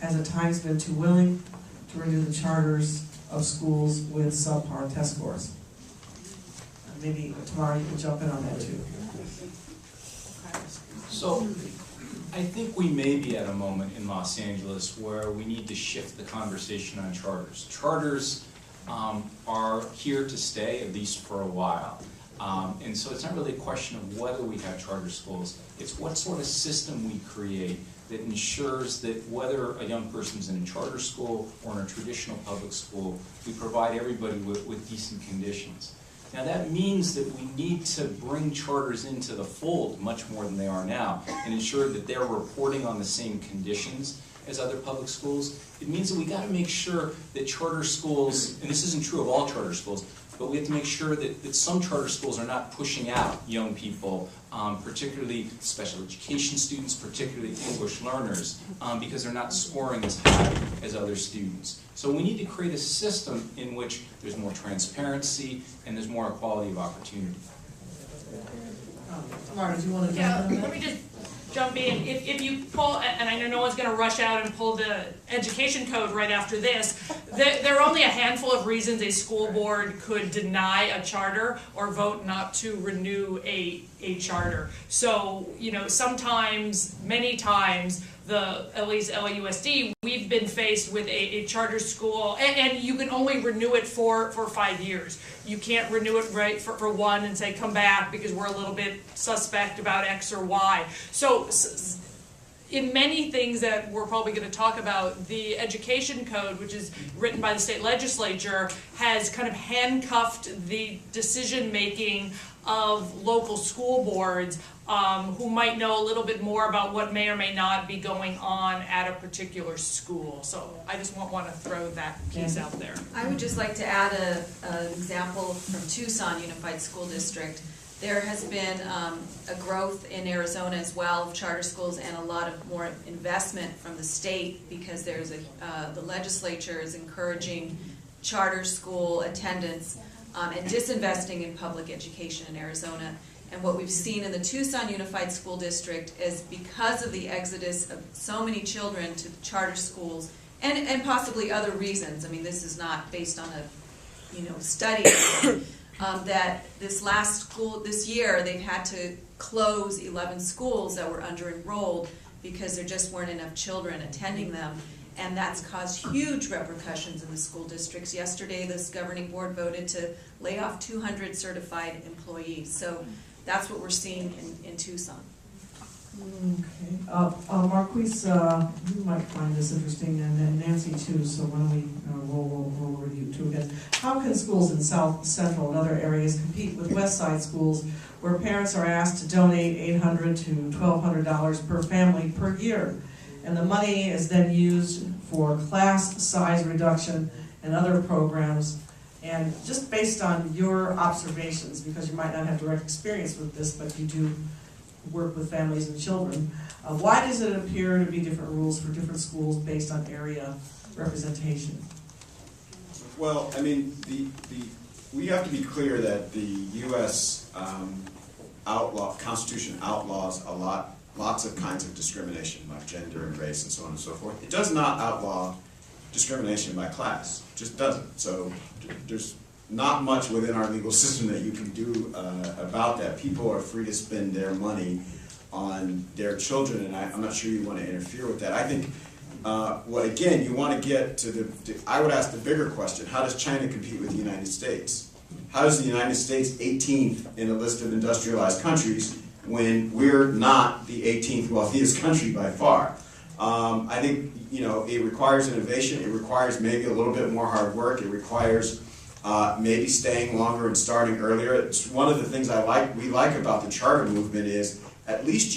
has at times been too willing to renew the charters of schools with subpar test scores? Maybe Tamara, you can jump in on that too. So, I think we may be at a moment in Los Angeles where we need to shift the conversation on charters. Charters are here to stay, at least for a while. And so it's not really a question of whether we have charter schools, it's what sort of system we create that ensures that whether a young person's in a charter school or in a traditional public school, we provide everybody with decent conditions. Now that means that we need to bring charters into the fold much more than they are now and ensure that they're reporting on the same conditions as other public schools. It means that we got to make sure that charter schools, and this isn't true of all charter schools, but we have to make sure that some charter schools are not pushing out young people, particularly special education students, particularly English learners, because they're not scoring as high as other students. So we need to create a system in which there's more transparency and there's more equality of opportunity. Tamara, do you want to jump Yeah, in on let that? me just jump in. If you pull, and I know no one's gonna rush out and pull the education code right after this, there are only a handful of reasons a school board could deny a charter or vote not to renew a charter. So, you know, sometimes, many times, at least LAUSD, we've been faced with a charter school, and you can only renew it for 5 years. You can't renew it right for one and say, come back because we're a little bit suspect about X or Y. So in many things that we're probably going to talk about, the education code, which is written by the state legislature, has kind of handcuffed the decision-making of local school boards who might know a little bit more about what may or may not be going on at a particular school. So I just want to throw that piece out there. I would just like to add an example from Tucson Unified School District. There has been a growth in Arizona as well of charter schools and a lot of more investment from the state because there's the legislature is encouraging charter school attendance and disinvesting in public education in Arizona. And what we've seen in the Tucson Unified School District is because of the exodus of so many children to charter schools and possibly other reasons. I mean, this is not based on a study. That this year they've had to close 11 schools that were under-enrolled because there just weren't enough children attending them, and that's caused huge repercussions in the school districts. Yesterday, this governing board voted to lay off 200 certified employees, so that's what we're seeing in Tucson. Okay. Marquise, you might find this interesting, and then Nancy too, so why don't we roll review too again. How can schools in South Central and other areas compete with West Side schools where parents are asked to donate $800 to $1,200 per family per year? And the money is then used for class size reduction and other programs. And just based on your observations, because you might not have direct experience with this, but you do work with families and children, why does it appear to be different rules for different schools based on area representation? Well, I mean, we have to be clear that the U.S. Constitution outlaws lots of kinds of discrimination, like gender and race and so on and so forth. It does not outlaw discrimination by class. It just doesn't. So there's not much within our legal system that you can do about that. People are free to spend their money on their children, and I'm not sure you want to interfere with that. I think, again, you want to get to I would ask the bigger question: how does China compete with the United States? How does the United States 18th in a list of industrialized countries when we're not the 18th wealthiest country by far? I think it requires innovation. It requires maybe a little bit more hard work. It requires maybe staying longer and starting earlier. It's one of the things we like about the charter movement is at least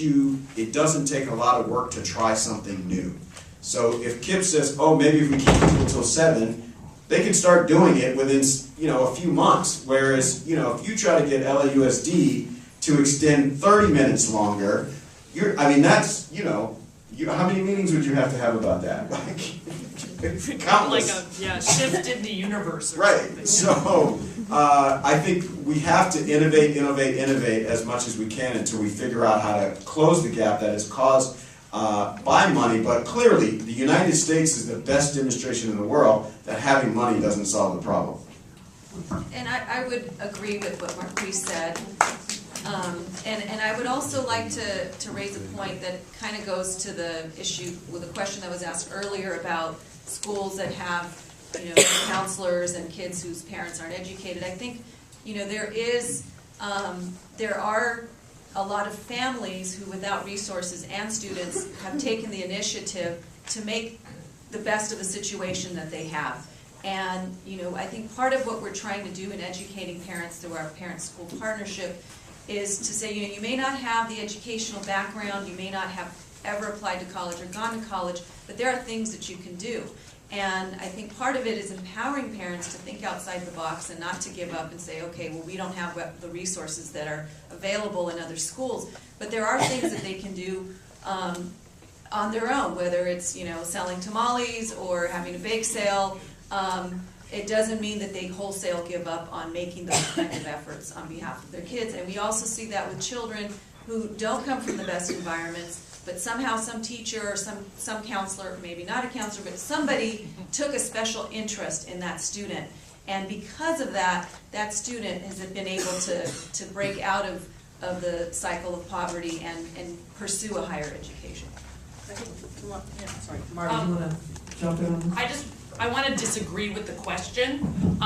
it doesn't take a lot of work to try something new. So if KIPP says, oh, maybe if we keep people till 7, they can start doing it within a few months. Whereas if you try to get LAUSD to extend 30 minutes longer, that's how many meetings would you have to have about that? Like countless. a shift in the universe or Right, something. so, I think we have to innovate as much as we can until we figure out how to close the gap that is caused by money, but clearly, the United States is the best demonstration in the world that having money doesn't solve the problem. And I would agree with what Marquise said. And I would also like to raise a point that kind of goes to the issue with a question that was asked earlier about schools that have, counselors and kids whose parents aren't educated. I think, there are a lot of families who, without resources, and students have taken the initiative to make the best of the situation that they have. And, I think part of what we're trying to do in educating parents through our parent-school partnership is to say, you may not have the educational background, you may not have ever applied to college or gone to college, but there are things that you can do. And I think part of it is empowering parents to think outside the box and not to give up and say, okay, well, we don't have the resources that are available in other schools. But there are things that they can do on their own, whether it's, selling tamales or having a bake sale. It doesn't mean that they wholesale give up on making those kind of efforts on behalf of their kids. And we also see that with children who don't come from the best environments, but somehow some teacher or some counselor, maybe not a counselor, but somebody took a special interest in that student. And because of that, that student has been able to break out of the cycle of poverty and pursue a higher education. Come on, yeah, sorry. Marty, you want to jump in on this? I want to disagree with the question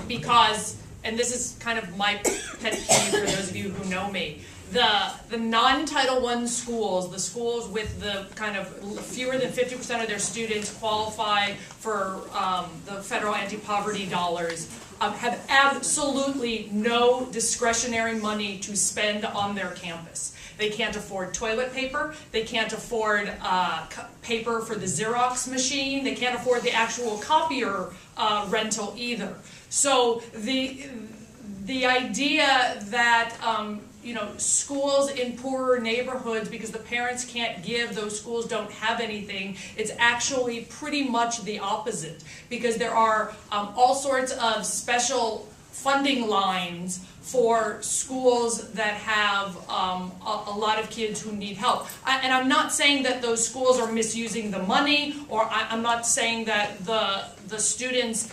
because, and this is kind of my pet peeve for those of you who know me, the non-Title I schools, the schools with the kind of fewer than 50% of their students qualify for the federal anti-poverty dollars, have absolutely no discretionary money to spend on their campus. They can't afford toilet paper, they can't afford paper for the Xerox machine, they can't afford the actual copier rental either. So the idea that schools in poorer neighborhoods, because the parents can't give, those schools don't have anything, it's actually pretty much the opposite, because there are all sorts of special funding lines for schools that have a lot of kids who need help. And I'm not saying that those schools are misusing the money, or I'm not saying that the students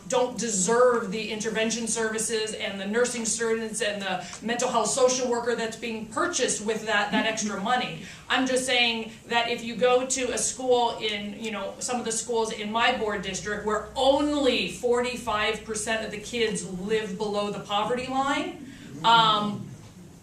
don't deserve the intervention services and the nursing students and the mental health social worker that's being purchased with that extra money. I'm just saying that if you go to a school in, some of the schools in my board district where only 45% of the kids live below the poverty line,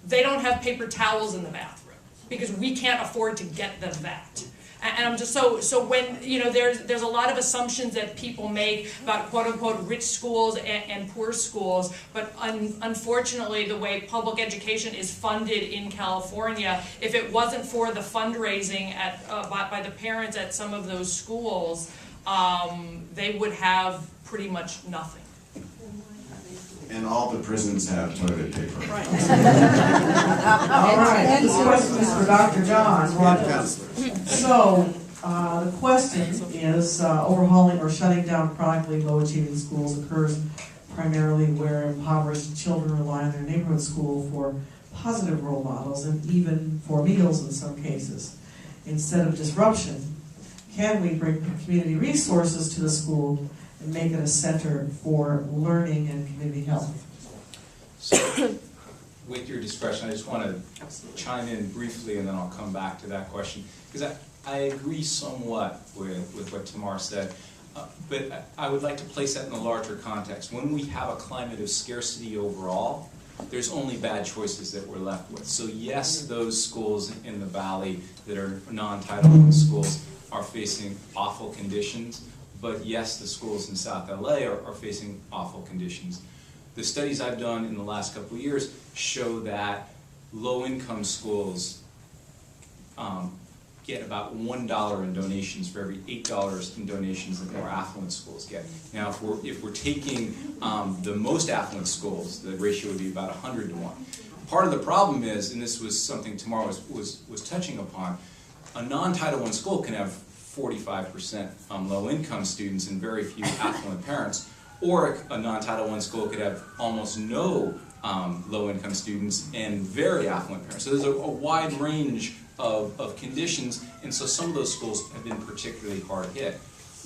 they don't have paper towels in the bathroom because we can't afford to get them that. And I'm just so when there's a lot of assumptions that people make about quote unquote rich schools and poor schools, but unfortunately the way public education is funded in California, if it wasn't for the fundraising by the parents at some of those schools, they would have pretty much nothing. And all the prisons have toilet paper. Right. All right, this question is for Dr. John. And counselors. So, the question is, overhauling or shutting down chronically low-achieving schools occurs primarily where impoverished children rely on their neighborhood school for positive role models and even for meals in some cases. Instead of disruption, can we bring community resources to the school and make it a center for learning and community health? So, with your discretion, I just want to chime in briefly and then I'll come back to that question. Because I agree somewhat with what Tamar said, but I would like to place that in a larger context. When we have a climate of scarcity overall, there's only bad choices that we're left with. So yes, those schools in the Valley that are non-Title I schools are facing awful conditions, but yes, the schools in South LA are facing awful conditions. The studies I've done in the last couple of years show that low-income schools get about $1 in donations for every $8 in donations that more affluent schools get. Now, if we're taking the most affluent schools, the ratio would be about 100 to 1. Part of the problem is, and this was something Tamar was touching upon, a non-Title I school can have 45% low-income students and very few affluent parents, or a non-Title I school could have almost no low-income students and very affluent parents. So there's a wide range of conditions, and so some of those schools have been particularly hard hit.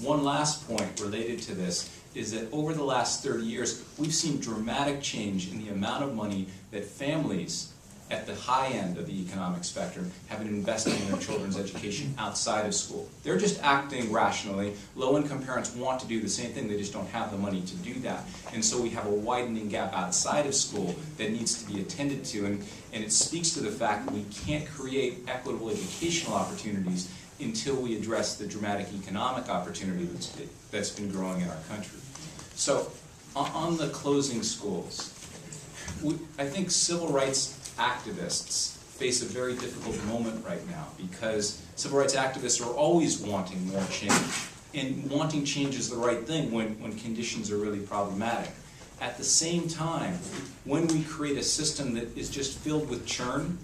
One last point related to this is that over the last 30 years, we've seen dramatic change in the amount of money that families at the high end of the economic spectrum have been investing in their children's education outside of school. They're just acting rationally. Low-income parents want to do the same thing, they just don't have the money to do that. And so we have a widening gap outside of school that needs to be attended to, and it speaks to the fact that we can't create equitable educational opportunities until we address the dramatic economic opportunity that's been growing in our country. So, on the closing schools, I think civil rights activists face a very difficult moment right now, because civil rights activists are always wanting more change, and wanting change is the right thing when conditions are really problematic. At the same time, when we create a system that is just filled with churn,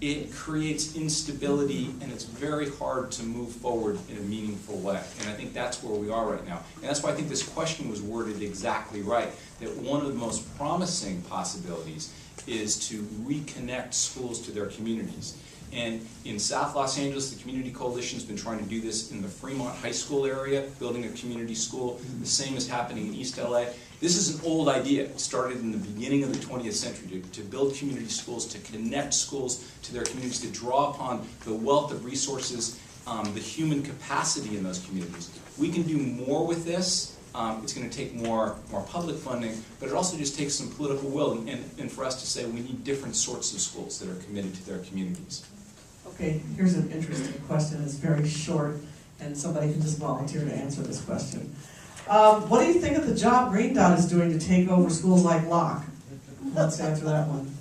it creates instability, and it's very hard to move forward in a meaningful way. And I think that's where we are right now. And that's why I think this question was worded exactly right, that one of the most promising possibilities is to reconnect schools to their communities. And in South Los Angeles, the Community Coalition has been trying to do this in the Fremont High School area, building a community school. The same is happening in East LA. This is an old idea. It started in the beginning of the 20th century to build community schools, to connect schools to their communities, to draw upon the wealth of resources, the human capacity in those communities. We can do more with this. It's going to take more public funding, but it also just takes some political will and for us to say we need different sorts of schools that are committed to their communities. Okay, here's an interesting question. It's very short, and somebody can just volunteer to answer this question. What do you think of the job Green Dot is doing to take over schools like Locke? Let's answer that one.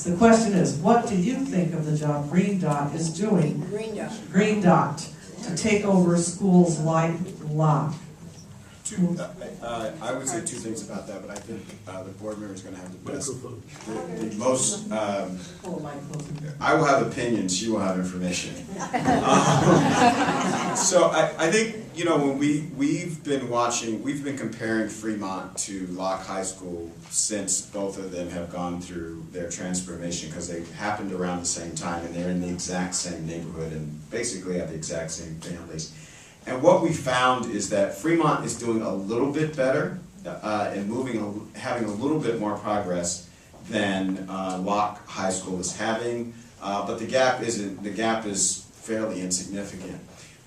The question is, what do you think of the job Green Dot is doing? Green Dot to take over schools like Locke. I would say two things about that, but I think the board member is going to have the best, the most. I will have opinions. You will have information. So I think when we've been comparing Fremont to Locke High School since both of them have gone through their transformation, because they happened around the same time and they're in the exact same neighborhood and basically have the exact same families. And what we found is that Fremont is doing a little bit better and having a little bit more progress than Locke High School is having, but the gap is fairly insignificant.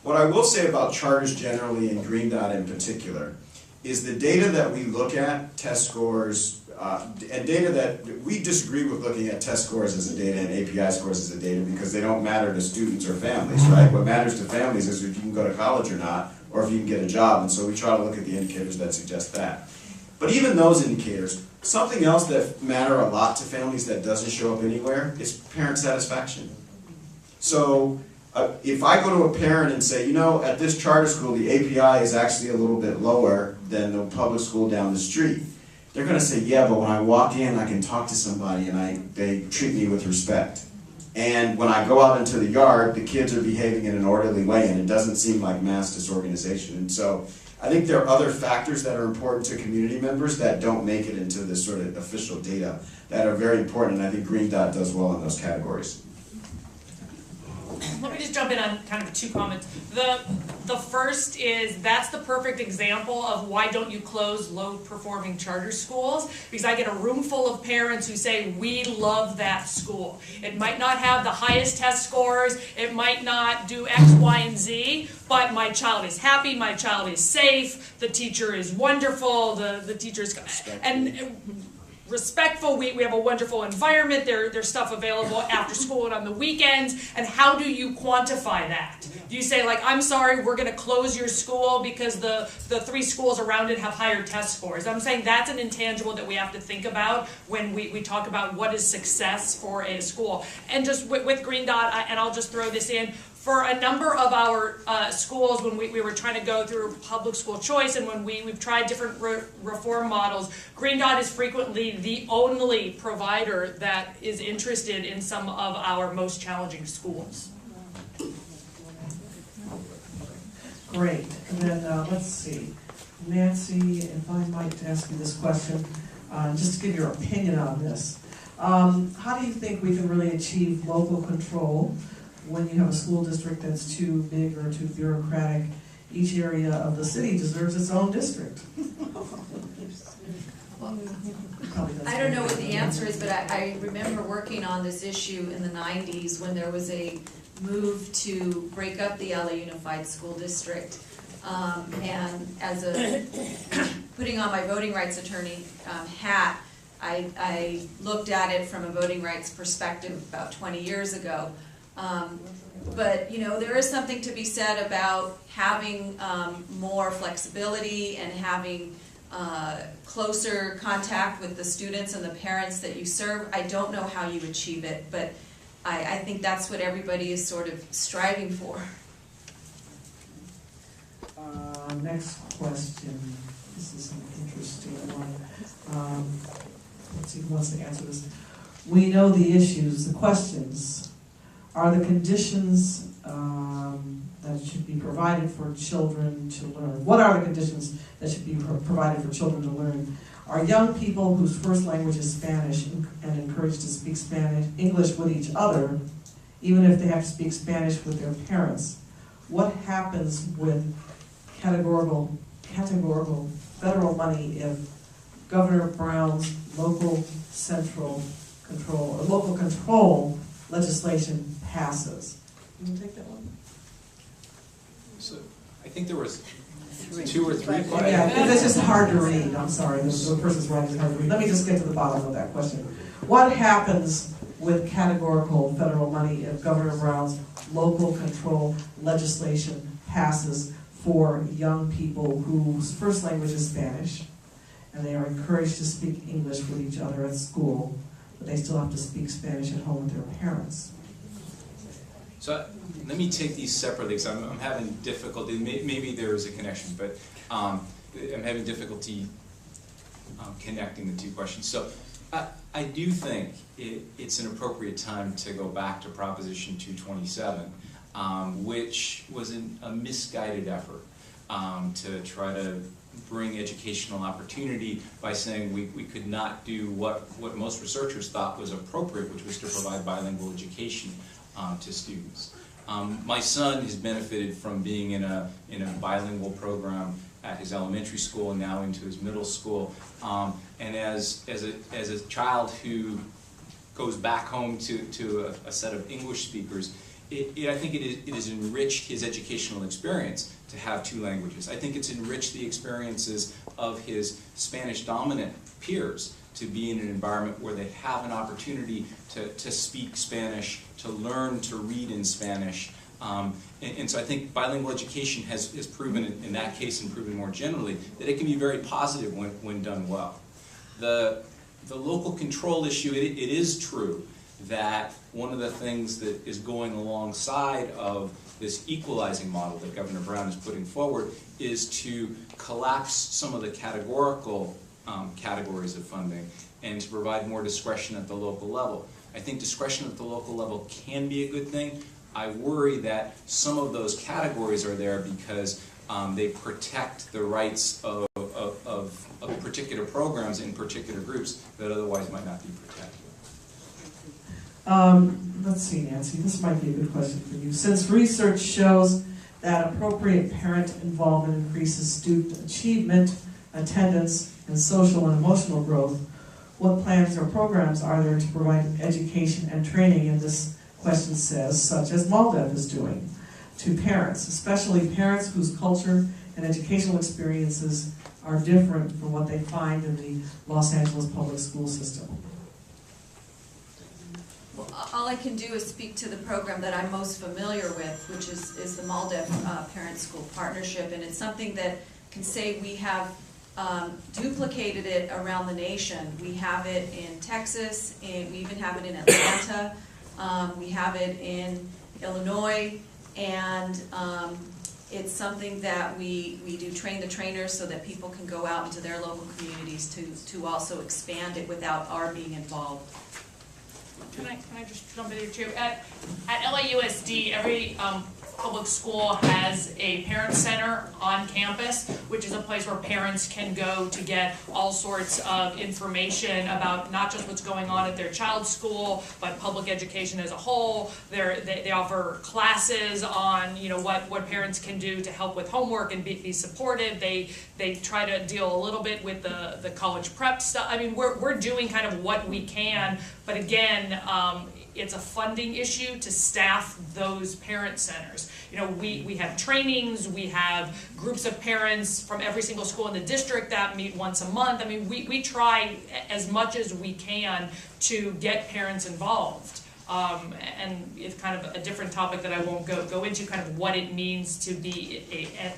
What I will say about charters generally and Green Dot in particular is the data that we look at, test scores, and data that we disagree with looking at test scores as a data and API scores as a data because they don't matter to students or families, right? What matters to families is if you can go to college or not, or if you can get a job, and so we try to look at the indicators that suggest that. But even those indicators, something else that matter a lot to families that doesn't show up anywhere is parent satisfaction. So if I go to a parent and say, at this charter school the API is actually a little bit lower than the public school down the street, they're going to say, yeah, but when I walk in, I can talk to somebody and they treat me with respect. And when I go out into the yard, the kids are behaving in an orderly way and it doesn't seem like mass disorganization. And so I think there are other factors that are important to community members that don't make it into this sort of official data that are very important, and I think Green Dot does well in those categories. Let me just jump in on kind of two comments. The first is that's the perfect example of why don't you close low-performing charter schools, because I get a room full of parents who say, we love that school. It might not have the highest test scores, it might not do X, Y, and Z, but my child is happy, my child is safe, the teacher is wonderful, the teacher is... respectful, we have a wonderful environment, there's stuff available after school and on the weekends, and how do you quantify that? Do you say, like, I'm sorry, we're going to close your school because the three schools around it have higher test scores? I'm saying that's an intangible that we have to think about when we talk about what is success for a school. And just with Green Dot, and I'll just throw this in, for a number of our schools, when we were trying to go through public school choice and when we've tried different reform models, Green Dot is frequently the only provider that is interested in some of our most challenging schools. Great, and then, let's see, Nancy, if I might ask you this question, just to give your opinion on this. How do you think we can really achieve local control when you have a school district that's too big or too bureaucratic? Each area of the city deserves its own district. I don't know what the answer is, but I remember working on this issue in the 90s when there was a move to break up the LA Unified School District. And as putting on my voting rights attorney hat, I looked at it from a voting rights perspective about 20 years ago. But, you know, there is something to be said about having more flexibility and having closer contact with the students and the parents that you serve. I don't know how you achieve it, but I think that's what everybody is sort of striving for. Next question. This is an interesting one. Let's see who wants to answer this. We know the issues, the questions. Are the conditions that should be provided for children to learn? What are the conditions that should be provided for children to learn? Are young people whose first language is Spanish and encouraged to speak English with each other, even if they have to speak Spanish with their parents? What happens with categorical federal money if Governor Brown's local control legislation passes? Can you take that one? So, I think there was 2 or 3 questions. Yeah, this is hard to read, I'm sorry, the person's writing is hard to read. Let me just get to the bottom of that question. What happens with categorical federal money if Governor Brown's local control legislation passes for young people whose first language is Spanish, and they are encouraged to speak English with each other at school, but they still have to speak Spanish at home with their parents? So let me take these separately because I'm having difficulty. Maybe there is a connection, but I'm having difficulty connecting the 2 questions. So I do think it's an appropriate time to go back to Proposition 227, which was a misguided effort to try to bring educational opportunity by saying we could not do what most researchers thought was appropriate, which was to provide bilingual education to students. My son has benefited from being in a bilingual program at his elementary school and now into his middle school. And as a child who goes back home to a set of English speakers, I think it has enriched his educational experience to have 2 languages. I think it's enriched the experiences of his Spanish-dominant peers to be in an environment where they have an opportunity to speak Spanish, to learn to read in Spanish. And so I think bilingual education has proven, in that case and proven more generally, that it can be very positive when done well. The local control issue, it is true that one of the things that is going alongside of this equalizing model that Governor Brown is putting forward is to collapse some of the categorical categories of funding and to provide more discretion at the local level. I think discretion at the local level can be a good thing. I worry that some of those categories are there because they protect the rights of particular programs in particular groups that otherwise might not be protected. Let's see, Nancy, this might be a good question for you. Since research shows that appropriate parent involvement increases student achievement, attendance, and social and emotional growth, what plans or programs are there to provide education and training, and this question says, such as MALDEF is doing, to parents, especially parents whose culture and educational experiences are different from what they find in the Los Angeles public school system? Well, all I can do is speak to the program that I'm most familiar with, which is the MALDEF Parent-School Partnership, and it's something that can say we have duplicated it around the nation. We have it in Texas, and we even have it in Atlanta, we have it in Illinois, and it's something that we do train the trainers so that people can go out into their local communities to also expand it without our being involved. Can I just jump in here too? At LAUSD, every public school has a parent center on campus, which is a place where parents can go to get all sorts of information about not just what's going on at their child's school, but public education as a whole. They offer classes on, you know, what parents can do to help with homework and be supportive. They try to deal a little bit with the college prep stuff. I mean, we're doing kind of what we can, but again, it's a funding issue to staff those parent centers. You know, we have trainings, we have groups of parents from every single school in the district that meet once a month. I mean, we try as much as we can to get parents involved. And it's kind of a different topic that I won't go into, kind of what it means to be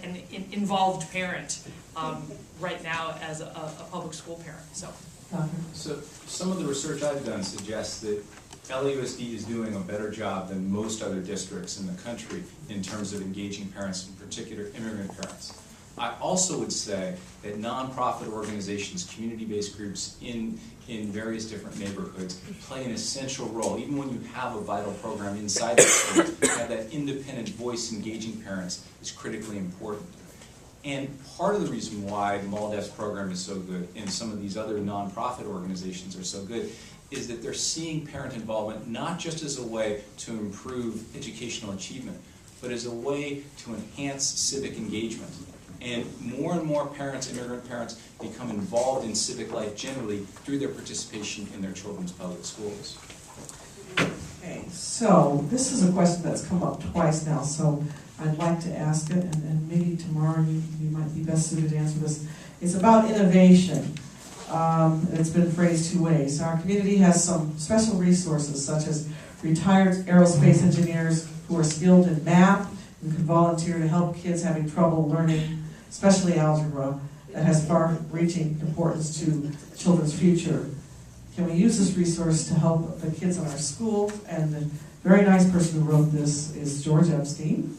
an involved parent right now as a public school parent. So some of the research I've done suggests that LAUSD is doing a better job than most other districts in the country in terms of engaging parents, in particular immigrant parents. I also would say that nonprofit organizations, community-based groups in various different neighborhoods play an essential role. Even when you have a vital program inside the school, to have that independent voice engaging parents is critically important. And part of the reason why the MALDEF's program is so good and some of these other nonprofit organizations are so good is that they're seeing parent involvement not just as a way to improve educational achievement, but as a way to enhance civic engagement. And more parents, immigrant parents, become involved in civic life generally through their participation in their children's public schools. Okay, so this is a question that's come up twice now, so I'd like to ask it, and maybe tomorrow you might be best suited to answer this. It's about innovation. It's been phrased two ways. Our community has some special resources, such as retired aerospace engineers who are skilled in math and can volunteer to help kids having trouble learning, especially algebra, that has far-reaching importance to children's future. Can we use this resource to help the kids in our school? And the very nice person who wrote this is George Epstein.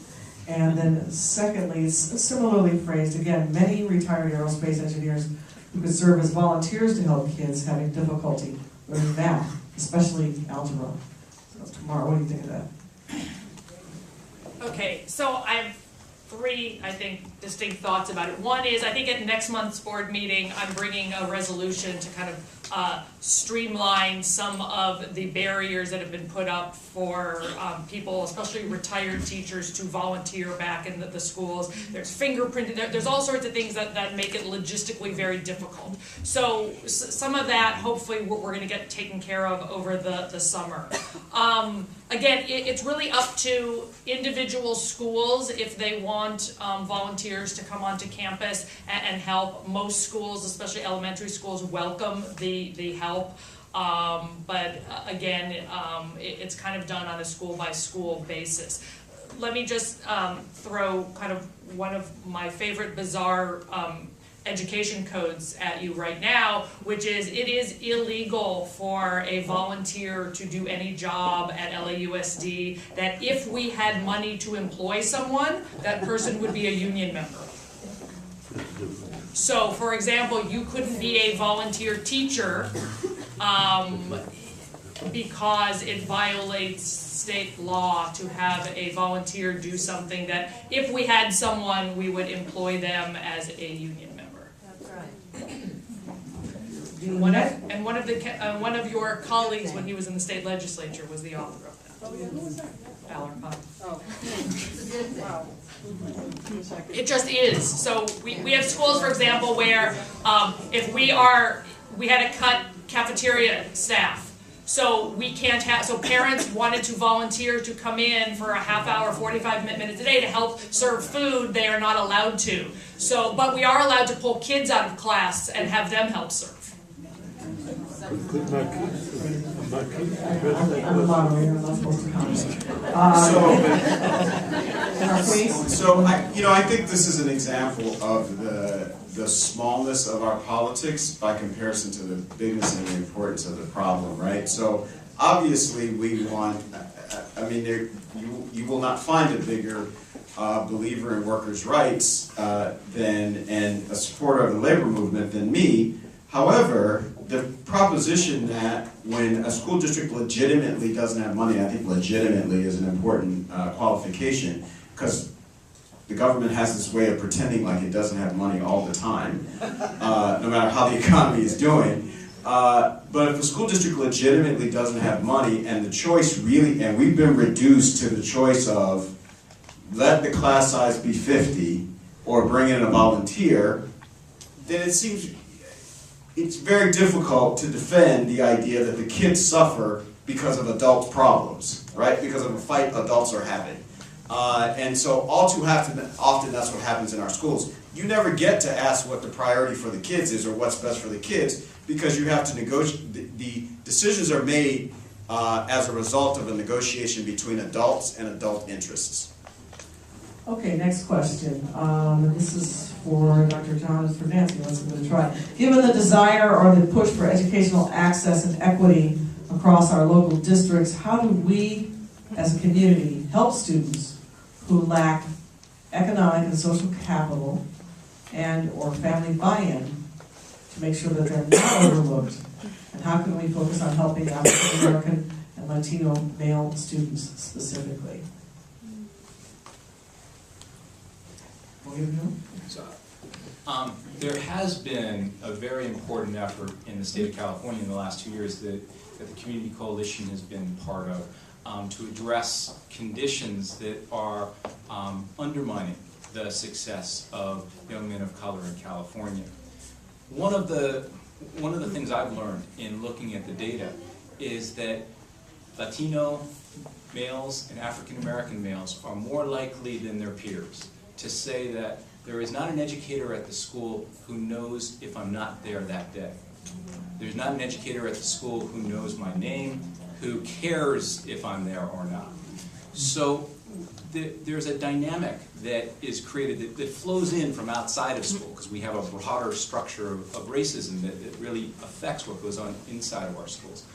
And then secondly, it's similarly phrased, again, many retired aerospace engineers who could serve as volunteers to help kids having difficulty learning math, especially algebra. So tomorrow, what do you think of that? Okay, so I have three, I think, distinct thoughts about it. One is, I think at next month's board meeting, I'm bringing a resolution to kind of streamline some of the barriers that have been put up for people, especially retired teachers, to volunteer back in the schools. There's fingerprinting, there's all sorts of things that make it logistically very difficult. So some of that, hopefully, we're going to get taken care of over the summer. Again, it's really up to individual schools if they want volunteers to come onto campus and help. Most schools, especially elementary schools, welcome the help. But again, it's kind of done on a school-by-school basis. Let me just throw kind of one of my favorite bizarre education codes at you right now, which is it is illegal for a volunteer to do any job at LAUSD, that if we had money to employ someone, that person would be a union member. So, for example, you couldn't be a volunteer teacher because it violates state law to have a volunteer do something that if we had someone, we would employ them as a union member. One of your colleagues, when he was in the state legislature, was the author of that. Alan Pond. Oh. Wow. It just is. So we have schools, for example, where if we had to cut cafeteria staff. So we can't have, so parents wanted to volunteer to come in for a half hour, 45 minutes a day to help serve food. They are not allowed to. So, but we are allowed to pull kids out of class and have them help serve. I'm the moderator, I'm not supposed to comment. So I think this is an example of the smallness of our politics by comparison to the bigness and the importance of the problem, right? So obviously we want, you will not find a bigger believer in workers' rights and a supporter of the labor movement than me. However, the proposition that when a school district legitimately doesn't have money, I think legitimately is an important qualification, because the government has this way of pretending like it doesn't have money all the time, no matter how the economy is doing. But if a school district legitimately doesn't have money and the choice really, and we've been reduced to the choice of let the class size be 50 or bring in a volunteer, then it seems it's very difficult to defend the idea that the kids suffer because of adult problems, right? Because of a fight adults are having. And so all too often that's what happens in our schools. You never get to ask what the priority for the kids is or what's best for the kids because you have to negotiate. The decisions are made as a result of a negotiation between adults and adult interests. Okay, next question. This is for Dr. John and for Nancy. Let's give it a try. Given the desire or the push for educational access and equity across our local districts, how do we as a community help students who lack economic and social capital and or family buy-in to make sure that they're not overlooked? And how can we focus on helping African American and Latino male students specifically? So, there has been a very important effort in the state of California in the last 2 years that the Community Coalition has been part of to address conditions that are undermining the success of young men of color in California. One of the things I've learned in looking at the data is that Latino males and African American males are more likely than their peers to say that there is not an educator at the school who knows if I'm not there that day. There's not an educator at the school who knows my name, who cares if I'm there or not. So there's a dynamic that is created that flows in from outside of school, because we have a broader structure of racism that really affects what goes on inside of our schools.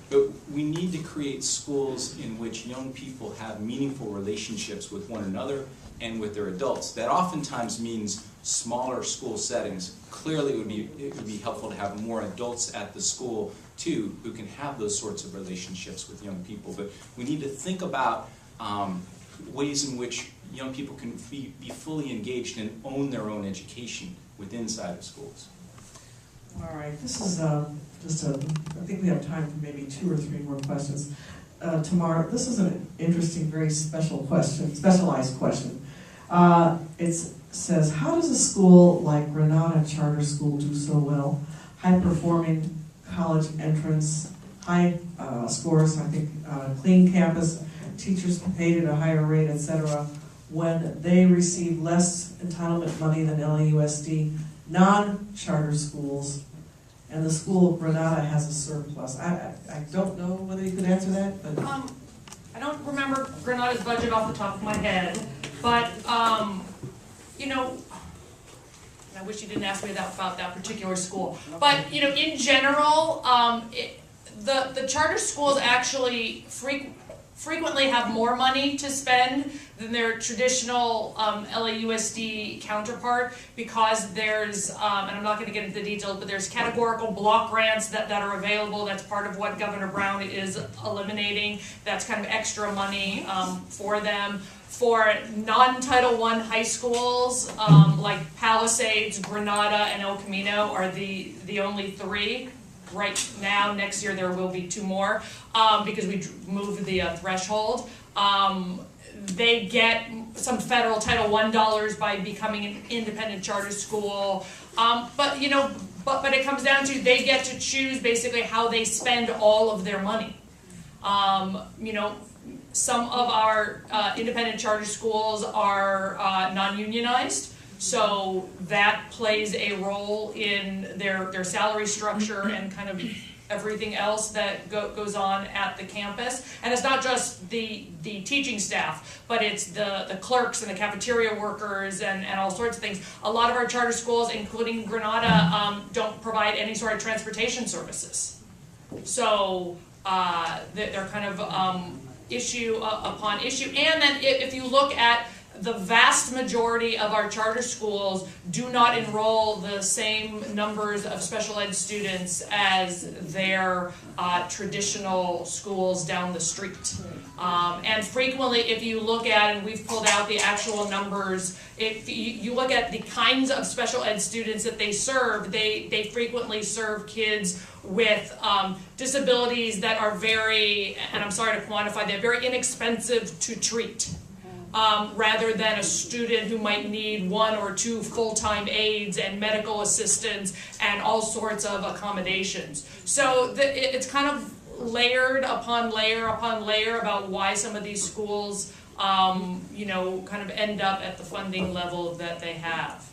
But we need to create schools in which young people have meaningful relationships with one another and with their adults. That oftentimes means smaller school settings. Clearly it would be helpful to have more adults at the school too who can have those sorts of relationships with young people. But we need to think about ways in which young people can be fully engaged and own their own education within inside of schools. All right, this is I think we have time for maybe 2 or 3 more questions. Tamara, this is an interesting, very specialized question. It says, how does a school like Granada Charter School do so well? High-performing college entrance, high scores, I think, clean campus, teachers paid at a higher rate, etc., when they receive less entitlement money than LAUSD non-charter schools, and the school of Granada has a surplus. I don't know whether you could answer that, but I don't remember Granada's budget off the top of my head, but you know, I wish you didn't ask me about that particular school. But you know, in general, the charter schools actually frequently have more money to spend than their traditional LAUSD counterpart, because there's, and I'm not going to get into the details, but there's categorical block grants that are available. That's part of what Governor Brown is eliminating. That's kind of extra money for them. For non-Title I high schools, like Palisades, Granada, and El Camino are the only 3. Right now, next year there will be 2 more, because we moved the threshold. They get some federal Title I dollars by becoming an independent charter school, but you know, but it comes down to they get to choose basically how they spend all of their money. You know, some of our independent charter schools are non-unionized. So that plays a role in their salary structure and kind of everything else that goes on at the campus. And it's not just the teaching staff, but it's the clerks and the cafeteria workers and all sorts of things. A lot of our charter schools, including Granada, don't provide any sort of transportation services. So they're kind of issue upon issue. And then if you look at the vast majority of our charter schools do not enroll the same numbers of special ed students as their traditional schools down the street. And frequently, if you look at, and we've pulled out the actual numbers, if you look at the kinds of special ed students that they serve, they frequently serve kids with disabilities that are very, and I'm sorry to quantify, they're very inexpensive to treat. Rather than a student who might need 1 or 2 full-time aides and medical assistants and all sorts of accommodations. So it's kind of layered upon layer upon layer about why some of these schools, you know, kind of end up at the funding level that they have.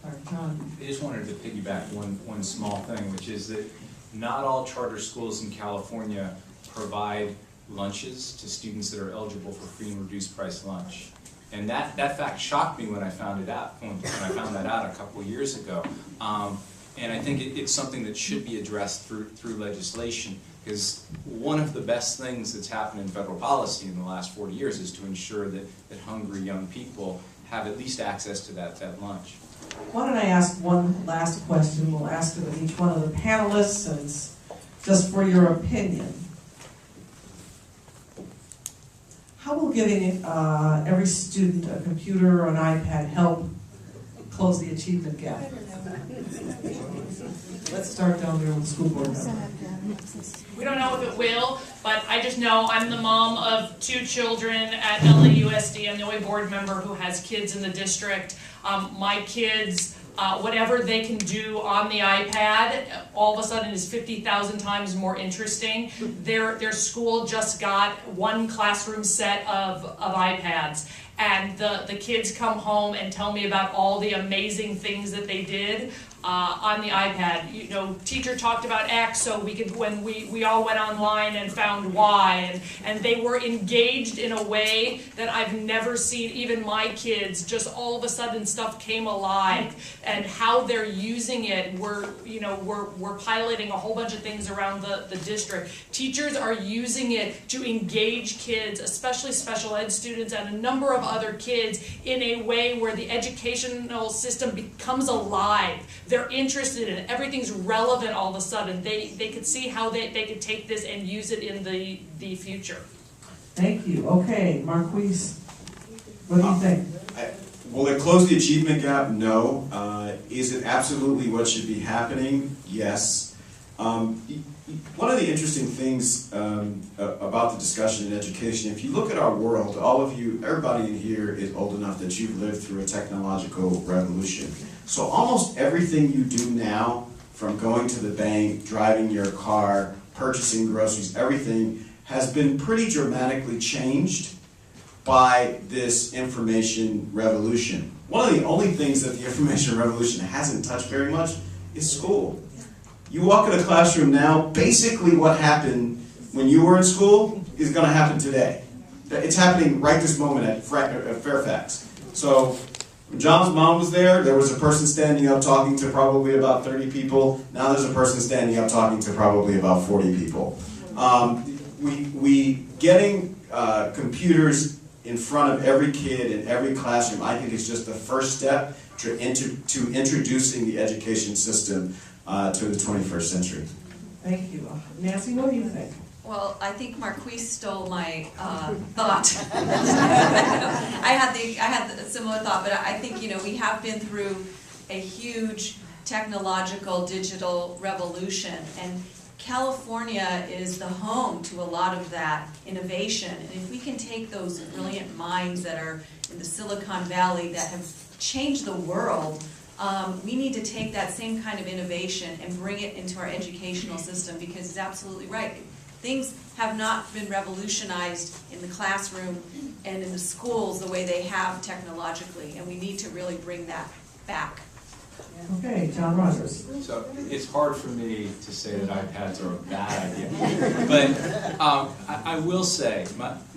All right, John. I just wanted to piggyback one small thing, which is that not all charter schools in California provide lunches to students that are eligible for free and reduced price lunch. And that fact shocked me when I found it out, when I found that out a couple of years ago. And I think it's something that should be addressed through legislation, because one of the best things that's happened in federal policy in the last 40 years is to ensure that hungry young people have at least access to that lunch. Why don't I ask one last question? We'll ask it of each one of the panelists, and it's just for your opinion. How will giving every student a computer or an iPad help close the achievement gap? Let's start down there with the school board member. We don't know if it will, but I just know I'm the mom of 2 children at LAUSD. I'm the only board member who has kids in the district. My kids, whatever they can do on the iPad, all of a sudden is 50,000 times more interesting. Their school just got 1 classroom set of iPads. And the kids come home and tell me about all the amazing things that they did on the iPad. You know, teacher talked about X, so we could, when we all went online and found Y, and they were engaged in a way that I've never seen. Even my kids, just all of a sudden stuff came alive, and how they're using it. We're piloting a whole bunch of things around the district. Teachers are using it to engage kids, especially special ed students and a number of other kids, in a way where the educational system becomes alive. They're interested in it. Everything's relevant all of a sudden. They could see how they could take this and use it in the future. Thank you. Okay, Marquise, what do you think? Will it close the achievement gap? No. Is it absolutely what should be happening? Yes. One of the interesting things about the discussion in education, if you look at our world, all of you, everybody in here is old enough that you've lived through a technological revolution. So almost everything you do now, from going to the bank, driving your car, purchasing groceries, everything has been pretty dramatically changed by this information revolution. One of the only things that the information revolution hasn't touched very much is school. You walk in a classroom now, basically what happened when you were in school is going to happen today. It's happening right this moment at Fairfax. So when John's mom was there was a person standing up talking to probably about 30 people. Now there's a person standing up talking to probably about 40 people. We getting computers in front of every kid in every classroom, I think, is just the first step to introducing the education system to the 21st century. Thank you. Nancy, what do you think? Well, I think Marquise stole my thought. I had a similar thought, but I think, we have been through a huge technological digital revolution, and California is the home to a lot of that innovation. And if we can take those brilliant minds that are in the Silicon Valley that have changed the world, we need to take that same kind of innovation and bring it into our educational system, because it's absolutely right. Things have not been revolutionized in the classroom and in the schools the way they have technologically, and we need to really bring that back. Okay, John Rogers. So it's hard for me to say that iPads are a bad idea, but I will say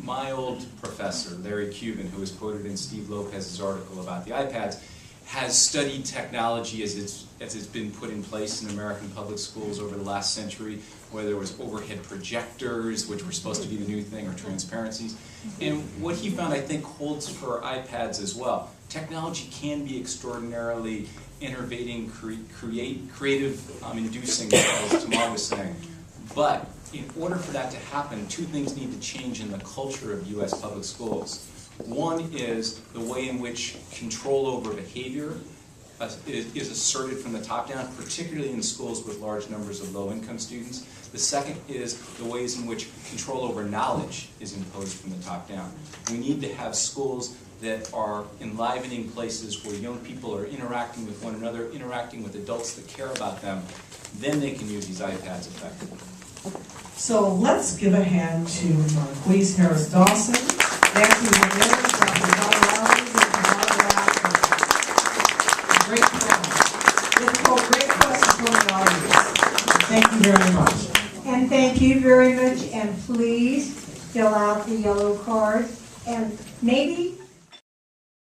my old professor, Larry Cuban, who was quoted in Steve Lopez's article about the iPads, has studied technology as it's been put in place in American public schools over the last century, whether it was overhead projectors, which were supposed to be the new thing, or transparencies. And what he found, I think, holds for iPads as well. Technology can be extraordinarily innovating, creative, inducing, as Tamar was saying. But in order for that to happen, two things need to change in the culture of U.S. public schools. One is the way in which control over behavior is asserted from the top down, particularly in schools with large numbers of low-income students. The second is the ways in which control over knowledge is imposed from the top down. We need to have schools that are enlivening places where young people are interacting with one another, interacting with adults that care about them. Then they can use these iPads effectively. So let's give a hand to Marquise Harris Dawson, Nancy Ramirez, Dr. Colorado, great questions. Difficult, great questions from the audience. Thank you very much. And thank you very much, and please fill out the yellow card, and maybe